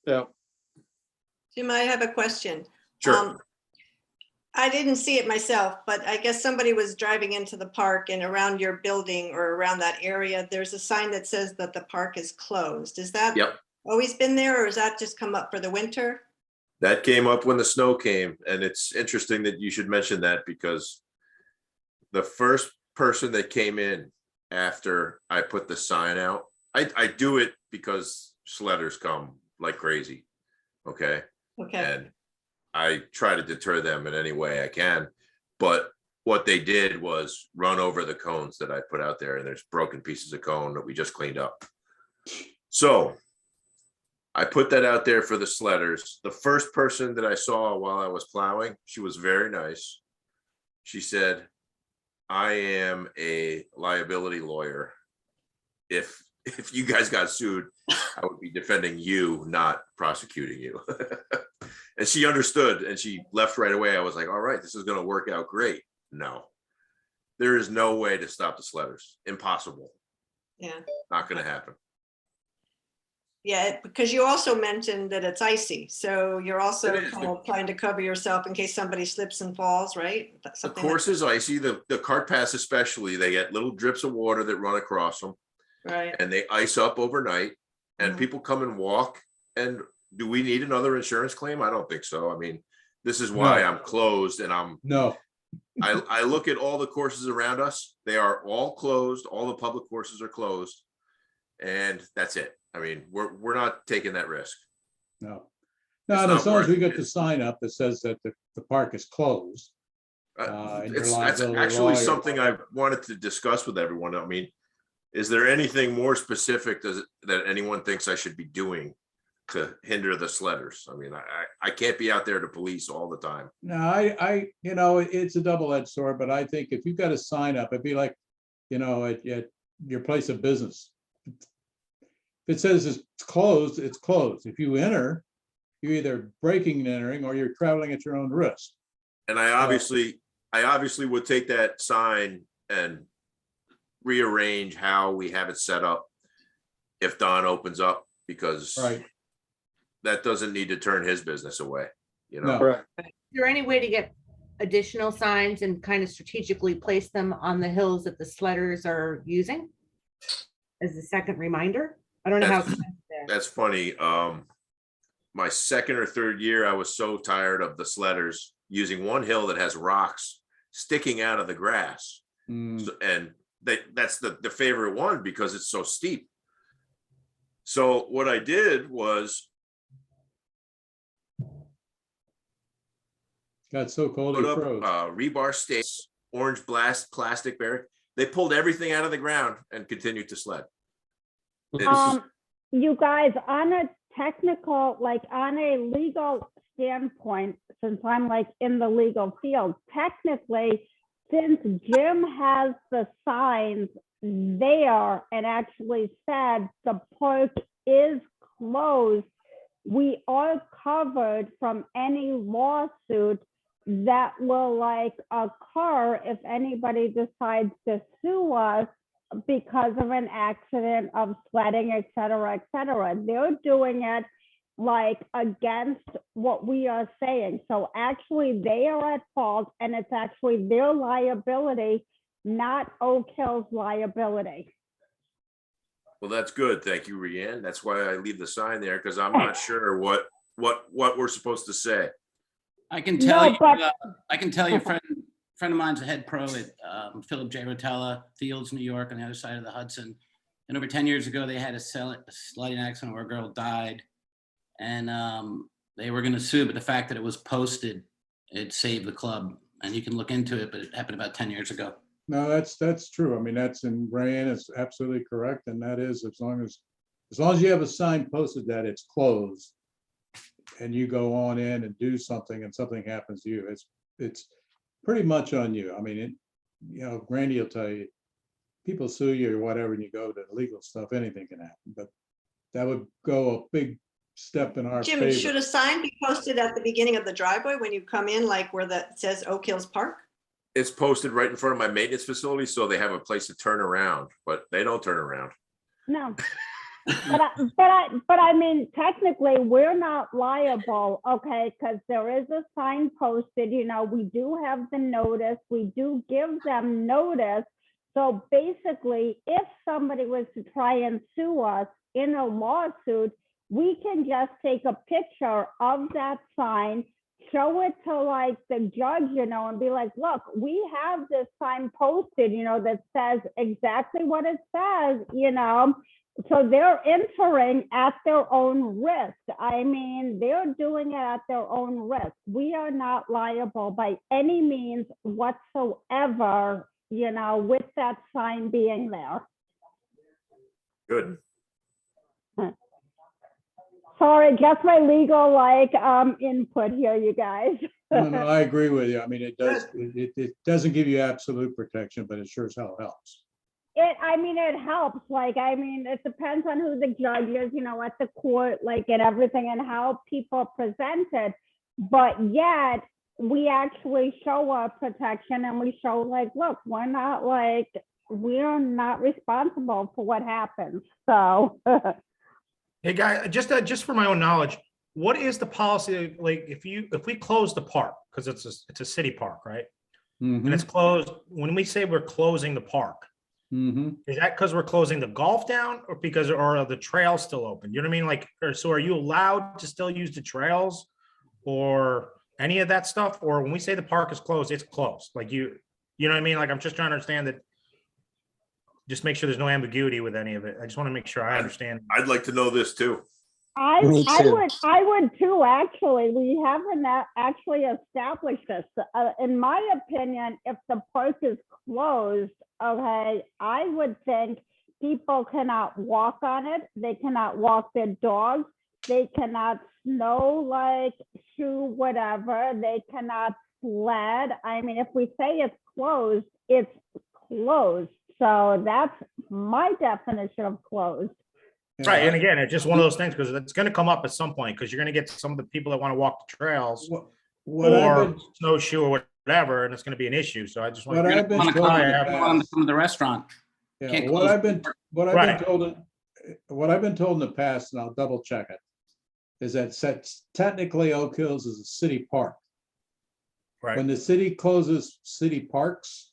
Yeah. Jim, I have a question. Sure. I didn't see it myself, but I guess somebody was driving into the park and around your building or around that area, there's a sign that says that the park is closed. Is that always been there, or has that just come up for the winter? That came up when the snow came, and it's interesting that you should mention that because the first person that came in after I put the sign out, I do it because sledders come like crazy. Okay. Okay, And I try to deter them in any way I can. But what they did was run over the cones that I put out there, and there's broken pieces of cone that we just cleaned up. So I put that out there for the sledders. The first person that I saw while I was plowing, she was very nice. She said, I am a liability lawyer. If you guys got sued, I would be defending you, not prosecuting you. And she understood and she left right away. I was like, all right, this is going to work out great. No, there is no way to stop the sledders. Impossible. yeah. Not going to happen. Yeah, because you also mentioned that it's icy, so you're also It is. kind of trying to cover yourself in case somebody slips and falls, right? The course is icy. The cart paths especially, they get little drips of water that run across them. Right. And they ice up overnight, and people come and walk. And do we need another insurance claim? I don't think so. I mean, this is why I'm closed, and No, I look at all the courses around us. They are all closed. All the public courses are closed, and that's it. I mean, we're not taking that risk. no. It's No, and not as long as worth we it. get the sign up that says that the park is closed. And your That's liability actually lawyer- something I wanted to discuss with everyone. I mean, is there anything more specific that anyone thinks I should be doing to hinder the sledders? I mean, I can't be out there to police all the time. No, it's a double-edged sword, but I think if you've got a sign up, it'd be like, at your place of business. If it says it's closed, it's closed. If you enter, you're either breaking and entering or you're traveling at your own risk. And I obviously would take that sign and rearrange how we have it set up if Don opens up, because Right. that doesn't need to turn his business away, No. Correct. Is there any way to get additional signs and kind of strategically place them on the hills that the sledders are using? As a second reminder? I don't know how. That's- That's funny. My second or third year, I was so tired of the sledders using one hill that has rocks sticking out of the grass. Mm, And that's the favorite one because it's so steep. So what I did was got so cold put it up froze. rebar stakes, orange blast plastic barrier. They pulled everything out of the ground and continued to sled. It's- You guys, on a technical, like on a legal standpoint, since I'm like in the legal field, technically, since Jim has the signs there and actually said the park is closed, we are covered from any lawsuit that will like occur if anybody decides to sue us because of an accident of sledding, et cetera, et cetera. They're doing it like against what we are saying. So actually they are at fault and it's actually their liability, not Oak Hill's liability. Well, that's good. Thank you, Rianne. That's why I leave the sign there, because I'm not sure what we're supposed to say. I can tell No, you, but- I can tell you, a friend of mine's a head pro at Philip J. Rotella Fields, New York, on the other side of the Hudson. And over 10 years ago, they had a sledding accident where a girl died. And they were going to sue, but the fact that it was posted, it saved the club. And you can look into it, but it happened about 10 years ago. No, that's true. I mean, that's in Ryan is absolutely correct. And that is as long as you have a sign posted that it's closed and you go on in and do something and something happens to you, it's pretty much on you. I mean, Randy will tell you, people sue you or whatever, and you go to legal stuff, anything can happen. But that would go a big step in our Jim, favor. should a sign be posted at the beginning of the driveway when you come in, like where that says Oak Hills Park? It's posted right in front of my maintenance facility, so they have a place to turn around, but they don't turn around. No. But I mean, technically, we're not liable, okay, because there is a sign posted, we do have the notice, we do give them notice. So basically, if somebody was to try and sue us in a lawsuit, we can just take a picture of that sign, show it to like the judge, and be like, look, we have this sign posted, that says exactly what it says, So they're entering at their own risk. I mean, they're doing it at their own risk. We are not liable by any means whatsoever, you know, with that sign being there. Good. Sorry, just my legal input here, you guys. No, I agree with you. I mean, it doesn't give you absolute protection, but it sure as hell helps. It helps. It depends on who the judge is, you know, at the court, and everything and how people present it. But yet we actually show our protection and we show look, we're not responsible for what happens. So Hey, guy, just for my own knowledge, what is the policy, if we close the park, because it's a city park, right? And it's closed, when we say we're closing the park, is that because we're closing the golf down or because are the trails still open? You know what I mean? So are you allowed to still use the trails or any of that stuff? Or when we say the park is closed, it's closed. You know what I mean? I'm just trying to understand that. Just make sure there's no ambiguity with any of it. I just want to make sure I understand. I'd like to know this too. I would too, actually. We haven't actually established this. In my opinion, if the park is closed, okay, I would think people cannot walk on it. They cannot walk their dogs. They cannot snow, shoe, whatever. They cannot sled. I mean, if we say it's closed, it's closed. So that's my definition of closed. Right. And again, it's just one of those things because it's going to come up at some point because you're going to get some of the people that want to walk the trails or snowshoe or whatever, and it's going to be an issue. So I just want to come to the restaurant. Yeah, what I've been told in the past, and I'll double check it, is that technically Oak Hills is a city park. Right. When the city closes city parks,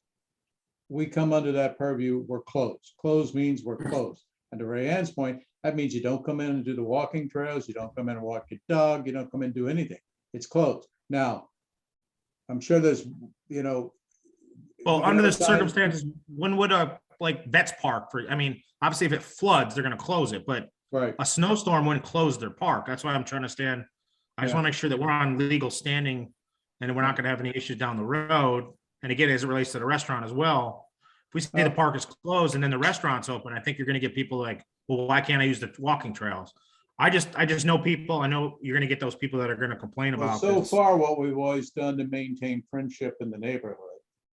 we come under that purview, we're closed. Closed means we're closed. And to Ray Ann's point, that means you don't come in and do the walking trails, you don't come in and walk your dog, you don't come in and do anything. It's closed. Now, I'm sure there's, well, under the circumstances, when would a Vets Park obviously if it floods, they're gonna close it, but a snowstorm wouldn't close their park. That's why I'm trying to stand. I just want to make sure that we're on legal standing and we're not gonna have any issues down the road. And again, as it relates to the restaurant as well, if we say the park is closed and then the restaurant's open, I think you're going to get people well, why can't I use the walking trails? I just know people. I know you're going to get those people that are going to complain about. So far, what we've always done to maintain friendship in the neighborhood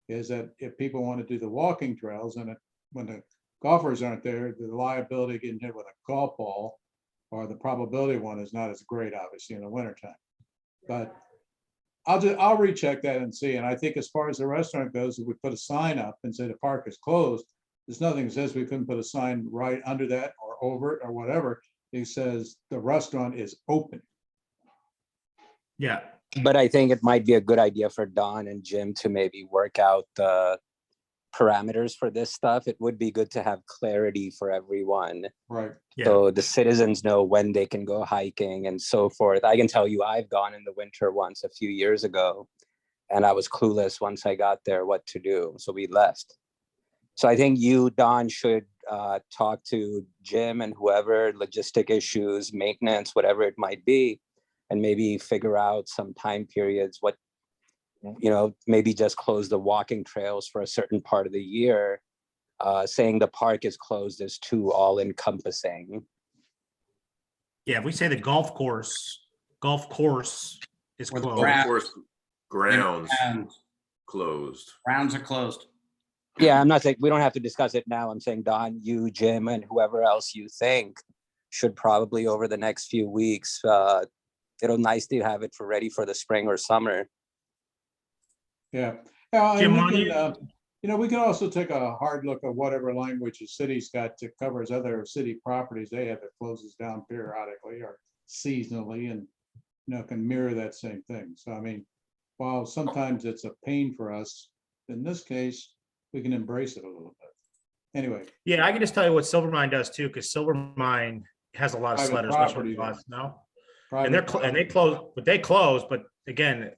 is that if people want to do the walking trails and when the golfers aren't there, the liability of getting hit with a golf ball or the probability one is not as great, obviously, in the wintertime. But I'll recheck that and see. And I think as far as the restaurant goes, if we put a sign up and say the park is closed, there's nothing that says we couldn't put a sign right under that or over it or whatever. It says the restaurant is open. Yeah. But I think it might be a good idea for Don and Jim to maybe work out the parameters for this stuff. It would be good to have clarity for everyone. Right. Yeah. So the citizens know when they can go hiking and so forth. I can tell you I've gone in the winter once a few years ago and I was clueless once I got there what to do. So we left. So I think you, Don, should talk to Jim and whoever, logistic issues, maintenance, whatever it might be, and maybe figure out some time periods, maybe just close the walking trails for a certain part of the year. Saying the park is closed is too all encompassing. Yeah, if we say the golf course is closed. Golf course grounds closed. Grounds are closed. Yeah, I'm not saying we don't have to discuss it now. I'm saying Don, you, Jim, and whoever else you think should probably over the next few weeks, it'll nice to have it ready for the spring or summer. Yeah. Jim, we can also take a hard look at whatever language the city's got to covers other city properties they have that closes down periodically or seasonally and, can mirror that same thing. So, while sometimes it's a pain for us, in this case, we can embrace it a little bit. Anyway. Yeah, I can just tell you what Silvermine does too, because Silvermine has a lot of sledders, especially now. And they close, but again,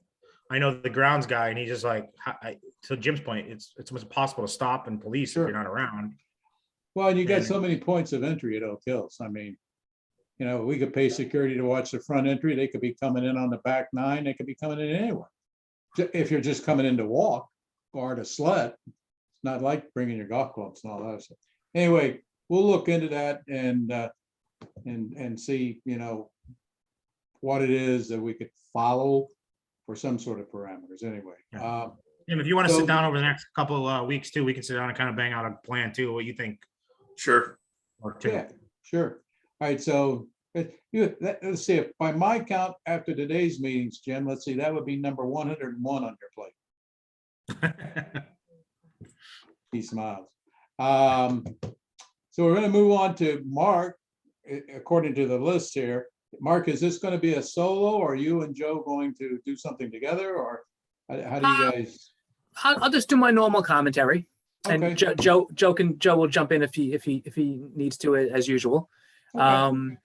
I know the grounds guy, and he's just to Jim's point, it's almost impossible to stop and police if you're not around. Well, and you got And- so many points of entry at Oak Hills. I mean, you know, we could pay security to watch the front entry. They could be coming in on the back nine. They could be coming in anywhere. If you're just coming in to walk or to sled, it's not like bringing your golf clubs and all that stuff. Anyway, we'll look into that and see, you know, what it is that we could follow for some sort of parameters anyway. Yeah. And if you want to So- sit down over the next couple of weeks too, we can sit down and kind of bang out a plan too, what you think. Sure. Or two. Yeah, sure. All right, so let's see, if by my count after today's meetings, Jim, let's see, that would be number 101 on your plate. He smiles. So we're going to move on to Mark, according to the list here. Mark, is this going to be a solo, or are you and Joe going to do something together, or how do you guys? I'll just do my normal commentary, and Okay. Joe will jump in if he needs to, as usual. Okay.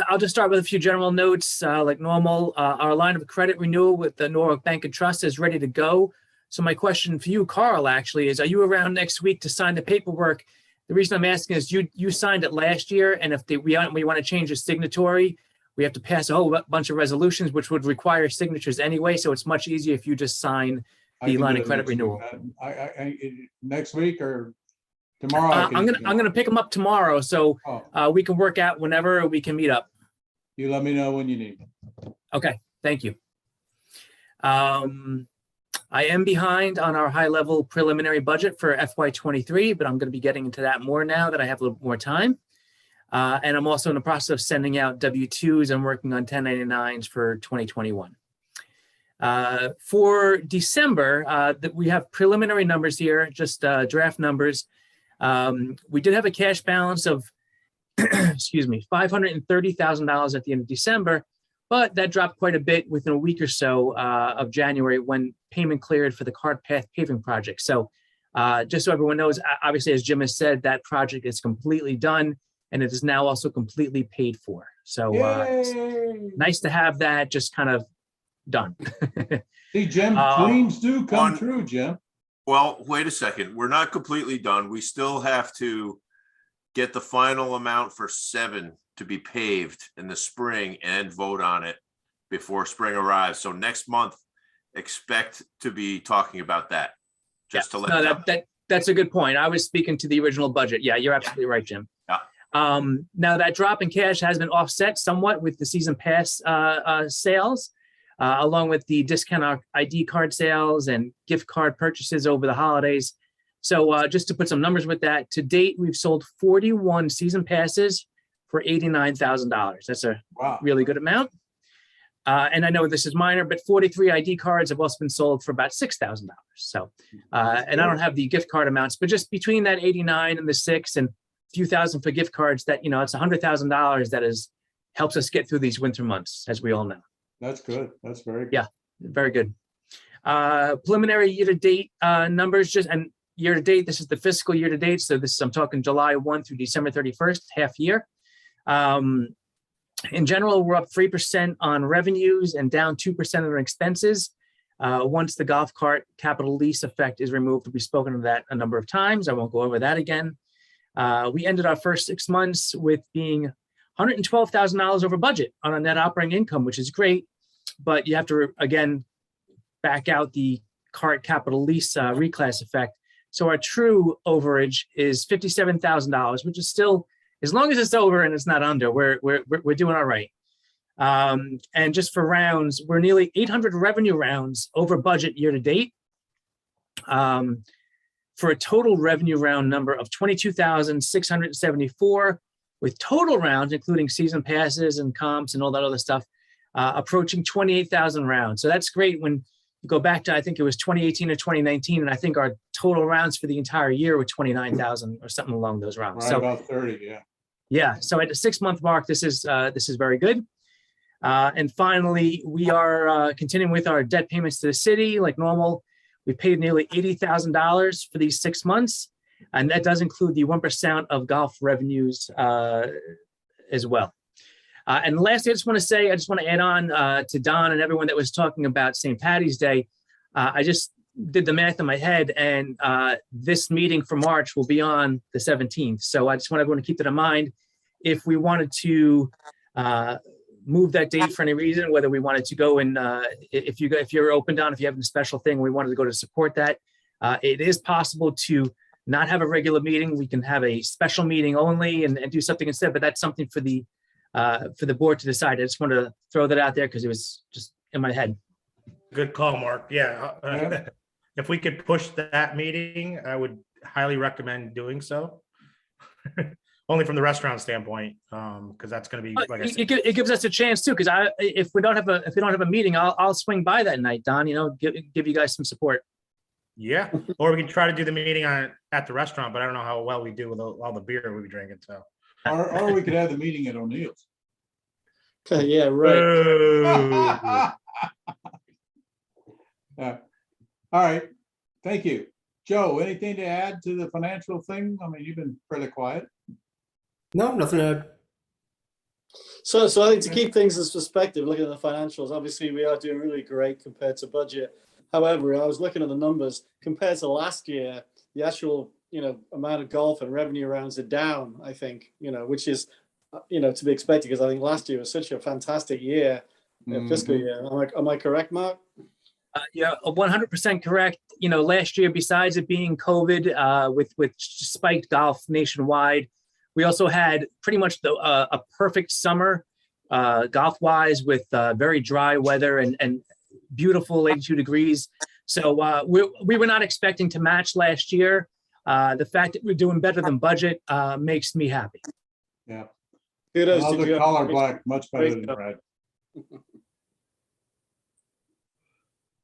I'll just start with a few general notes, like normal. Our line of credit renewal with the Norwalk Bank and Trust is ready to go. So my question for you, Carl, actually, is: are you around next week to sign the paperwork? The reason I'm asking is you signed it last year, and if we want to change the signatory, we have to pass a whole bunch of resolutions, which would require signatures anyway. So it's much easier if you just sign I the can line do of it credit next week. renewal. Next week or tomorrow? I I'm can- gonna pick them up tomorrow, so Oh, we can work out whenever we can meet up. you let me know when you need. Okay, thank you. I am behind on our high-level preliminary budget for FY23, but I'm going to be getting into that more now that I have a little more time. And I'm also in the process of sending out W-2s and working on 1099s for 2021. For December, we have preliminary numbers here, just draft numbers. We did have a cash balance of, excuse me, $530,000 at the end of December, but that dropped quite a bit within a week or so of January when payment cleared for the cart path paving project. So just so everyone knows, obviously, as Jim has said, that project is completely done and it is now also completely paid for. So it's nice to have that just kind of done. See, Jim, dreams do come true, Jim. Well, wait a second. We're not completely done. We still have to get the final amount for 7 to be paved in the spring and vote on it before spring arrives. So next month, expect to be talking about that. Just to let you know. That's a good point. I was speaking to the original budget. Yeah, you're absolutely right, Jim. Yeah. Now that drop in cash has been offset somewhat with the season pass sales, along with the discount ID card sales and gift card purchases over the holidays. So just to put some numbers with that, to date, we've sold 41 season passes for $89,000. That's a really good amount. And I know this is minor, but 43 ID cards have also been sold for about $6,000. So, and I don't have the gift card amounts, but just between that 89 and the 6 and a few thousand for gift cards, that, you know, it's $100,000 that helps us get through these winter months, as we all know. That's good. That's very good. Yeah, very good. Preliminary year-to-date numbers, and year-to-date, this is the fiscal year-to-date. So I'm talking July 1 through December 31st, half year. In general, we're up 3% on revenues and down 2% on expenses. Once the golf cart capital lease effect is removed, we've spoken of that a number of times. I won't go over that again. We ended our first 6 months with being $112,000 over budget on our net operating income, which is great. But you have to, again, back out the cart capital lease reclass effect. So our true overage is $57,000, which is still, as long as it's over and it's not under, we're doing all right. And just for rounds, we're nearly 800 revenue rounds over budget year to date, for a total revenue round number of 22,674, with total rounds, including season passes and comps and all that other stuff, approaching 28,000 rounds. So that's great. When you go back to, I think it was 2018 or 2019, and I think our total rounds for the entire year were 29,000 or something along those rounds. Right, So about 30, yeah. yeah, so at the 6-month mark, this is very good. And finally, we are continuing with our debt payments to the city like normal. We paid nearly $80,000 for these 6 months, and that does include the 1% of golf revenues as well. And lastly, I just want to add on to Don and everyone that was talking about St. Patty's Day. I just did the math in my head, and this meeting for March will be on the 17th. So I just want everyone to keep that in mind. If we wanted to move that date for any reason, whether we wanted to go and if you're open, Don, if you have a special thing, we wanted to go to support that. It is possible to not have a regular meeting. We can have a special meeting only and do something instead, but that's something for the board to decide. I just wanted to throw that out there because it was just in my head. Good call, Mark. Yeah. Yeah. If we could push that meeting, I would highly recommend doing so. Only from the restaurant standpoint, because that's going to be, like I said, It gives us a chance too, because if we don't have a meeting, I'll swing by that night, Don. You know, give you guys some support. yeah. Or we can try to do the meeting at the restaurant, but I don't know how well we do with all the beer we'll be drinking. So, Or we could have the meeting at O'Neill's. Yeah, right. Yeah. All right, thank you. Joe, anything to add to the financial thing? I mean, you've been fairly quiet. No, nothing to add. So I think to keep things in perspective, looking at the financials, obviously we are doing really great compared to budget. However, I was looking at the numbers compared to last year, the actual, amount of golf and revenue rounds are down, I think, which is, to be expected, because I think last year was such a fantastic year, fiscal year. Am I correct, Mark? Yeah, 100% correct. Last year, besides it being COVID, with spiked golf nationwide, we also had pretty much a perfect summer golf wise with very dry weather and beautiful 82 degrees. So we were not expecting to match last year. The fact that we're doing better than budget makes me happy. Yeah. Kudos Love to the Joe. color black, much better Great than red.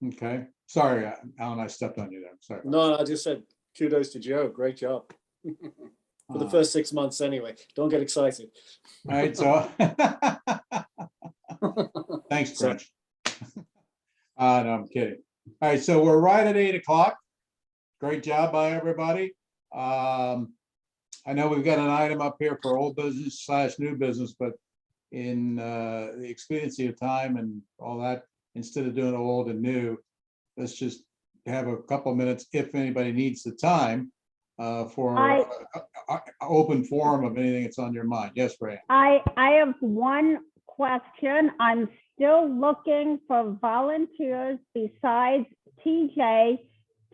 Okay, sorry, Alan, I stepped on you there. Sorry. No, I just said kudos to Joe. Great job. For the first 6 months anyway. Don't get excited. All right, so thanks, Crunch. No, I'm kidding. All right, so we're right at 8 o'clock. Great job by everybody. I know we've got an item up here for old business / new business, but in the expediency of time and all that, instead of doing old and new, let's just have a couple of minutes if anybody needs the time for open forum of anything that's on your mind. Yes, Ray. I have one question. I'm still looking for volunteers besides TJ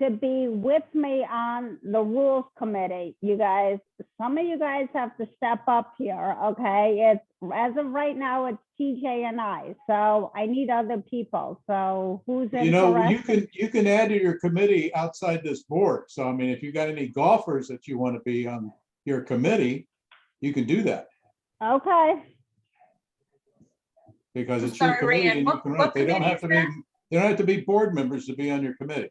to be with me on the rules committee. You guys, some of you guys have to step up here, okay? It's as of right now, it's TJ and I, so I need other people. So who's interested? You can add to your committee outside this board. So I mean, if you got any golfers that you want to be on your committee, you can do that. Okay. Because it's your committee and you can run it. They don't have to be board members to be on your committee.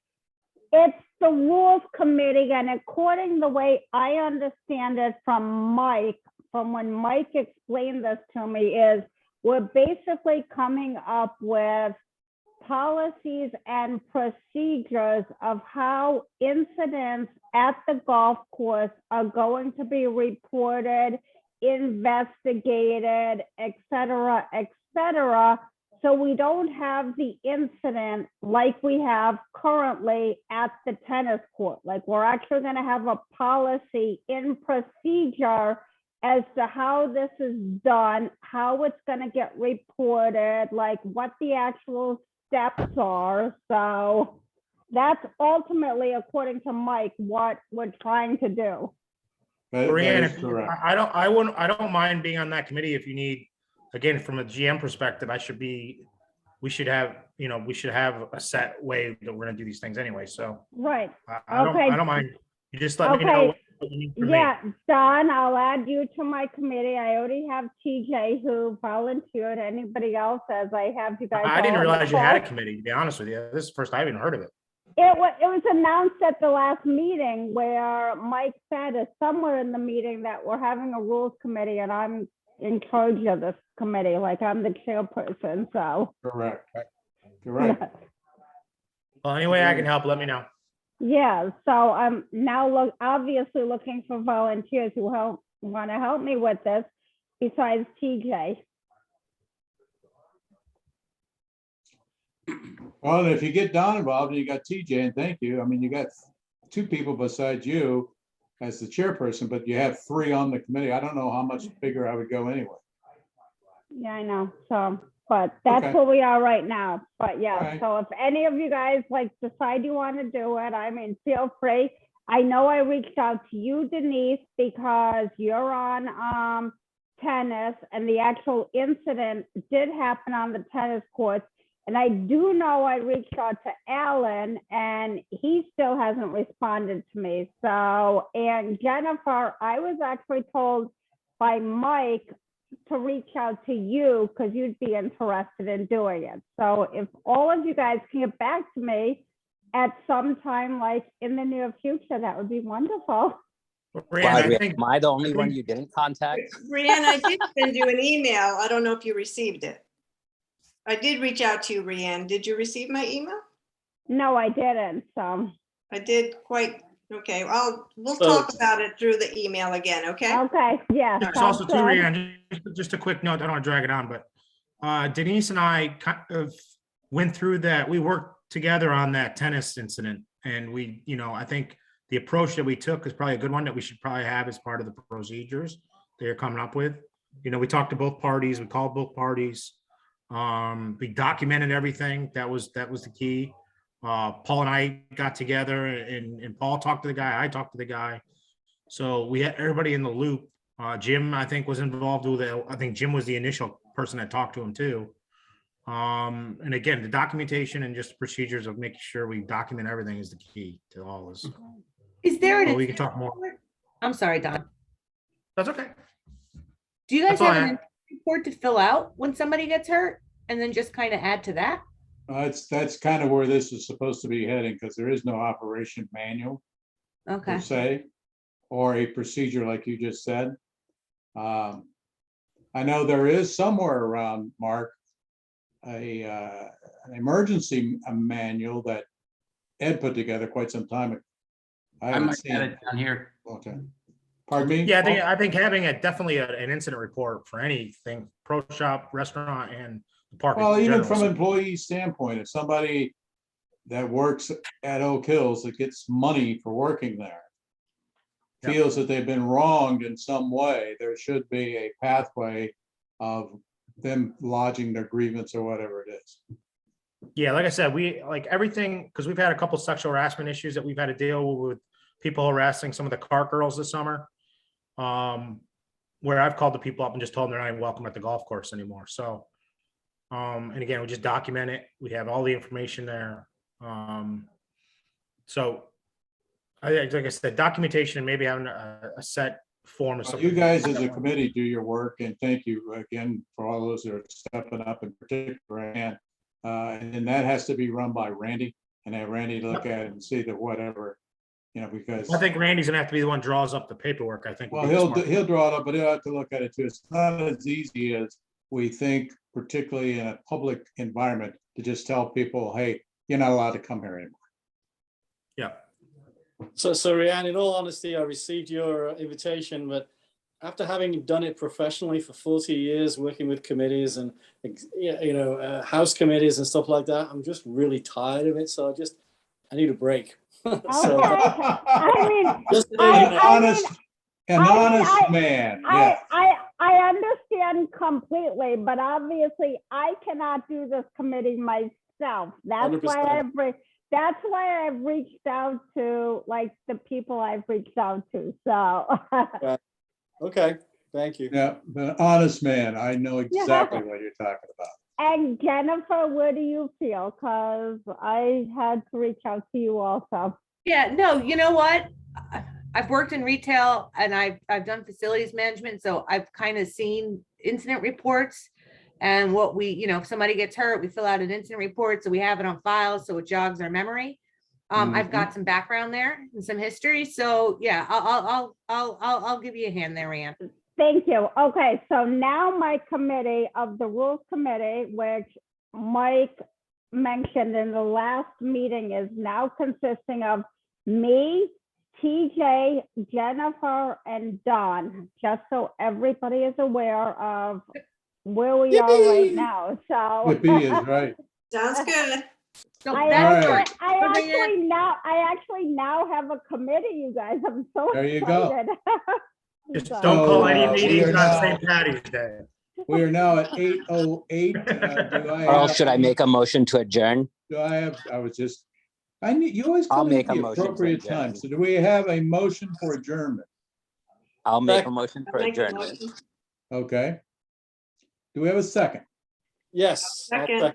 It's the rules committee, and according the way I understand it from Mike, from when Mike explained this to me, is we're basically coming up with policies and procedures of how incidents at the golf course are going to be reported, investigated, et cetera, so we don't have the incident like we have currently at the tennis court. Like, we're actually going to have a policy in procedure as to how this is done, how it's going to get reported, like what the actual steps are. So that's ultimately, according to Mike, what we're trying to do. Brianna, I don't mind being on that committee if you need. Again, from a GM perspective, we should have a set way that we're gonna do these things anyway. So right. I don't mind. You just let me know what you need from me. Don, I'll add you to my committee. I already have TJ who volunteered. Anybody else, as I have you guys. I didn't realize you had a committee, to be honest with you. This is the first I've even heard of it. It was announced at the last meeting where Mike said somewhere in the meeting that we're having a rules committee, and I'm in charge of this committee, like I'm the chairperson, so. Correct. You're right. Well, any way I can help, let me know. Yeah, so I'm now obviously looking for volunteers who want to help me with this besides TJ. Well, if you get Don involved and you got TJ, and thank you, I mean, you got two people besides you as the chairperson, but you have three on the committee. I don't know how much bigger I would go anyway. Yeah, I know. So, but that's Okay. where we are right now. But yeah, All right. so if any of you guys like decide you want to do it, I mean, feel free. I know I reached out to you, Denise, because you're on tennis, and the actual incident did happen on the tennis courts. And I do know I reached out to Alan, and he still hasn't responded to me. So, and Jennifer, I was actually told by Mike to reach out to you because you'd be interested in doing it. So if all of you guys can get back to me at some time, like in the near future, that would be wonderful. Brianna, I think, Am I the only one you didn't contact? Brianne, I did send you an email. I don't know if you received it. I did reach out to you, Brianne. Did you receive my email? No, I didn't. So, I did quite, okay. We'll So- talk about it through the email again, okay? okay, yeah. there's sounds also too, good. Brianna, just a quick note, I don't want to drag it on, but Denise and I kind of went through that. We worked together on that tennis incident, and we, I think the approach that we took is probably a good one that we should probably have as part of the procedures they're coming up with. We talked to both parties, we called both parties. We documented everything. That was the key. Paul and I got together, and Paul talked to the guy. I talked to the guy. So we had everybody in the loop. Jim, I think, was involved with it. I think Jim was the initial person that talked to him too. And again, the documentation and just procedures of making sure we document everything is the key to all this. Is there But an? we can talk more. I'm sorry, Don. That's okay. Do you guys That's all have I an have. report to fill out when somebody gets hurt and then just kind of add to that? That's kind of where this is supposed to be heading, because there is no operation manual Okay. per se, or a procedure like you just said. I know there is somewhere around, Mark, an emergency manual that Ed put together quite some time ago. I I haven't might seen have it. it down here. Okay. Pardon me? Yeah, I think having definitely an incident report for anything, pro shop, restaurant, and the park. Well, in even general. from So- an employee standpoint, if somebody that works at Oak Hills that gets money for working there Yep. feels that they've been wronged in some way, there should be a pathway of them lodging their grievance or whatever it is. Yeah, like I said, we like everything, because we've had a couple sexual harassment issues that we've had to deal with people harassing some of the cart girls this summer. Where I've called the people up and just told them they're not even welcome at the golf course anymore. So, and again, we just document it. We have all the information there. So like I said, documentation and maybe having a set form of Well, something. you guys as a committee do your work, and thank you again for all those that are stepping up in particular. And then that has to be run by Randy, and have Randy look at it and see that whatever, because. I think Randy's gonna have to be the one who draws up the paperwork, I think. would Well, be the smart- he'll draw it up, but he'll have to look at it too. It's not as easy as we think, particularly in a public environment, to just tell people, hey, you're not allowed to come here anymore. Yeah. So Rianne, in all honesty, I received your invitation, but after having done it professionally for 40 years, working with committees and, house committees and stuff like that, I'm just really tired of it. So I need a break. Okay. I mean, Just so I- you know. An honest man, yeah. I understand completely, but obviously I cannot do this committee myself. That's why 100%. that's why I've reached out to like the people I've reached out to. So Okay, thank you. Yeah, but an honest man, I know exactly what you're talking about. and Jennifer, where do you feel? Because I had to reach out to you also. Yeah, no, you know what? I've worked in retail and I've done facilities management, so I've kind of seen incident reports. And what we, if somebody gets hurt, we fill out an incident report, so we have it on file, so it jogs our memory. I've got some background there and some history, so yeah, I'll give you a hand there, Ann. Thank you. Okay, so now my committee of the Rules Committee, which Mike mentioned in the last meeting, is now consisting of me, TJ, Jennifer, and Don, just so everybody is aware of where we are right now. So Yippee is right. Sounds good. So I that's All actually, right. I actually now have a committee, you guys. I'm so There you go. excited. Just So- don't call any we meetings are on now- St. Patty's Day. We are now at 8:08. Or should I make a motion to adjourn? I need, you always I'll come in make at a the motion to appropriate time. adjourn. So do we have a motion for adjournment? I'll make a motion for I'll make the adjournment. motion. Okay. Do we have a second? Yes. I'll Second.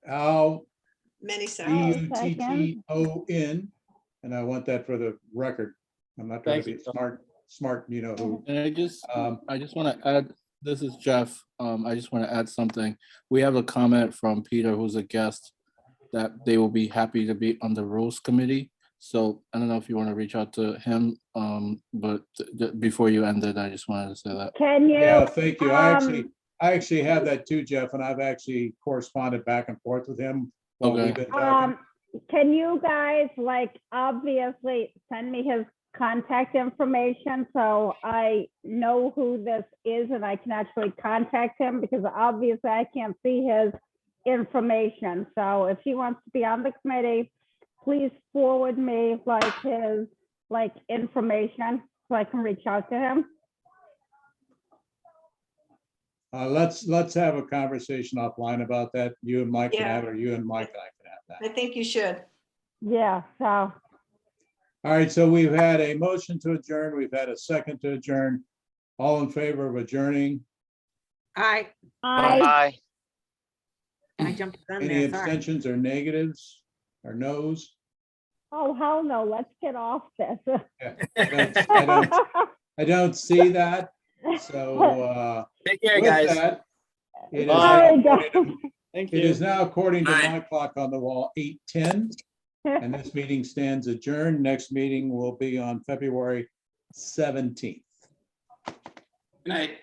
Al, Many seconds. Button, and I want that for the record. I'm not trying to Thank be smart, you know who. And I just want to add, this is Jeff. I just want to add something. We have a comment from Peter, who's a guest, that they will be happy to be on the rules committee. So I don't know if you want to reach out to him, but before you ended, I just wanted to say that. Can you? Yeah, thank you. I actually have that too, Jeff, and I've actually corresponded back and forth with him while we've been talking. Can you guys obviously send me his contact information so I know who this is and I can actually contact him, because obviously I can't see his information. So if he wants to be on the committee, please forward me his information so I can reach out to him. Let's have a conversation offline about that. You and Mike can Yeah. have it, or you and Mike and I can have that. I think you should. Yeah, so All right, so we've had a motion to adjourn. We've had a second to adjourn. All in favor of adjourning? I Aye. jumped the gun Any there, sorry. abstentions or negatives or no's? oh hell no, let's get off this. I don't see that. So Take care, with guys. that, it is Bye. now according to- Thank it you. is now according to Aye. my clock on the wall, 8:10. And this meeting stands adjourned. Next meeting will be on February 17th. Good night.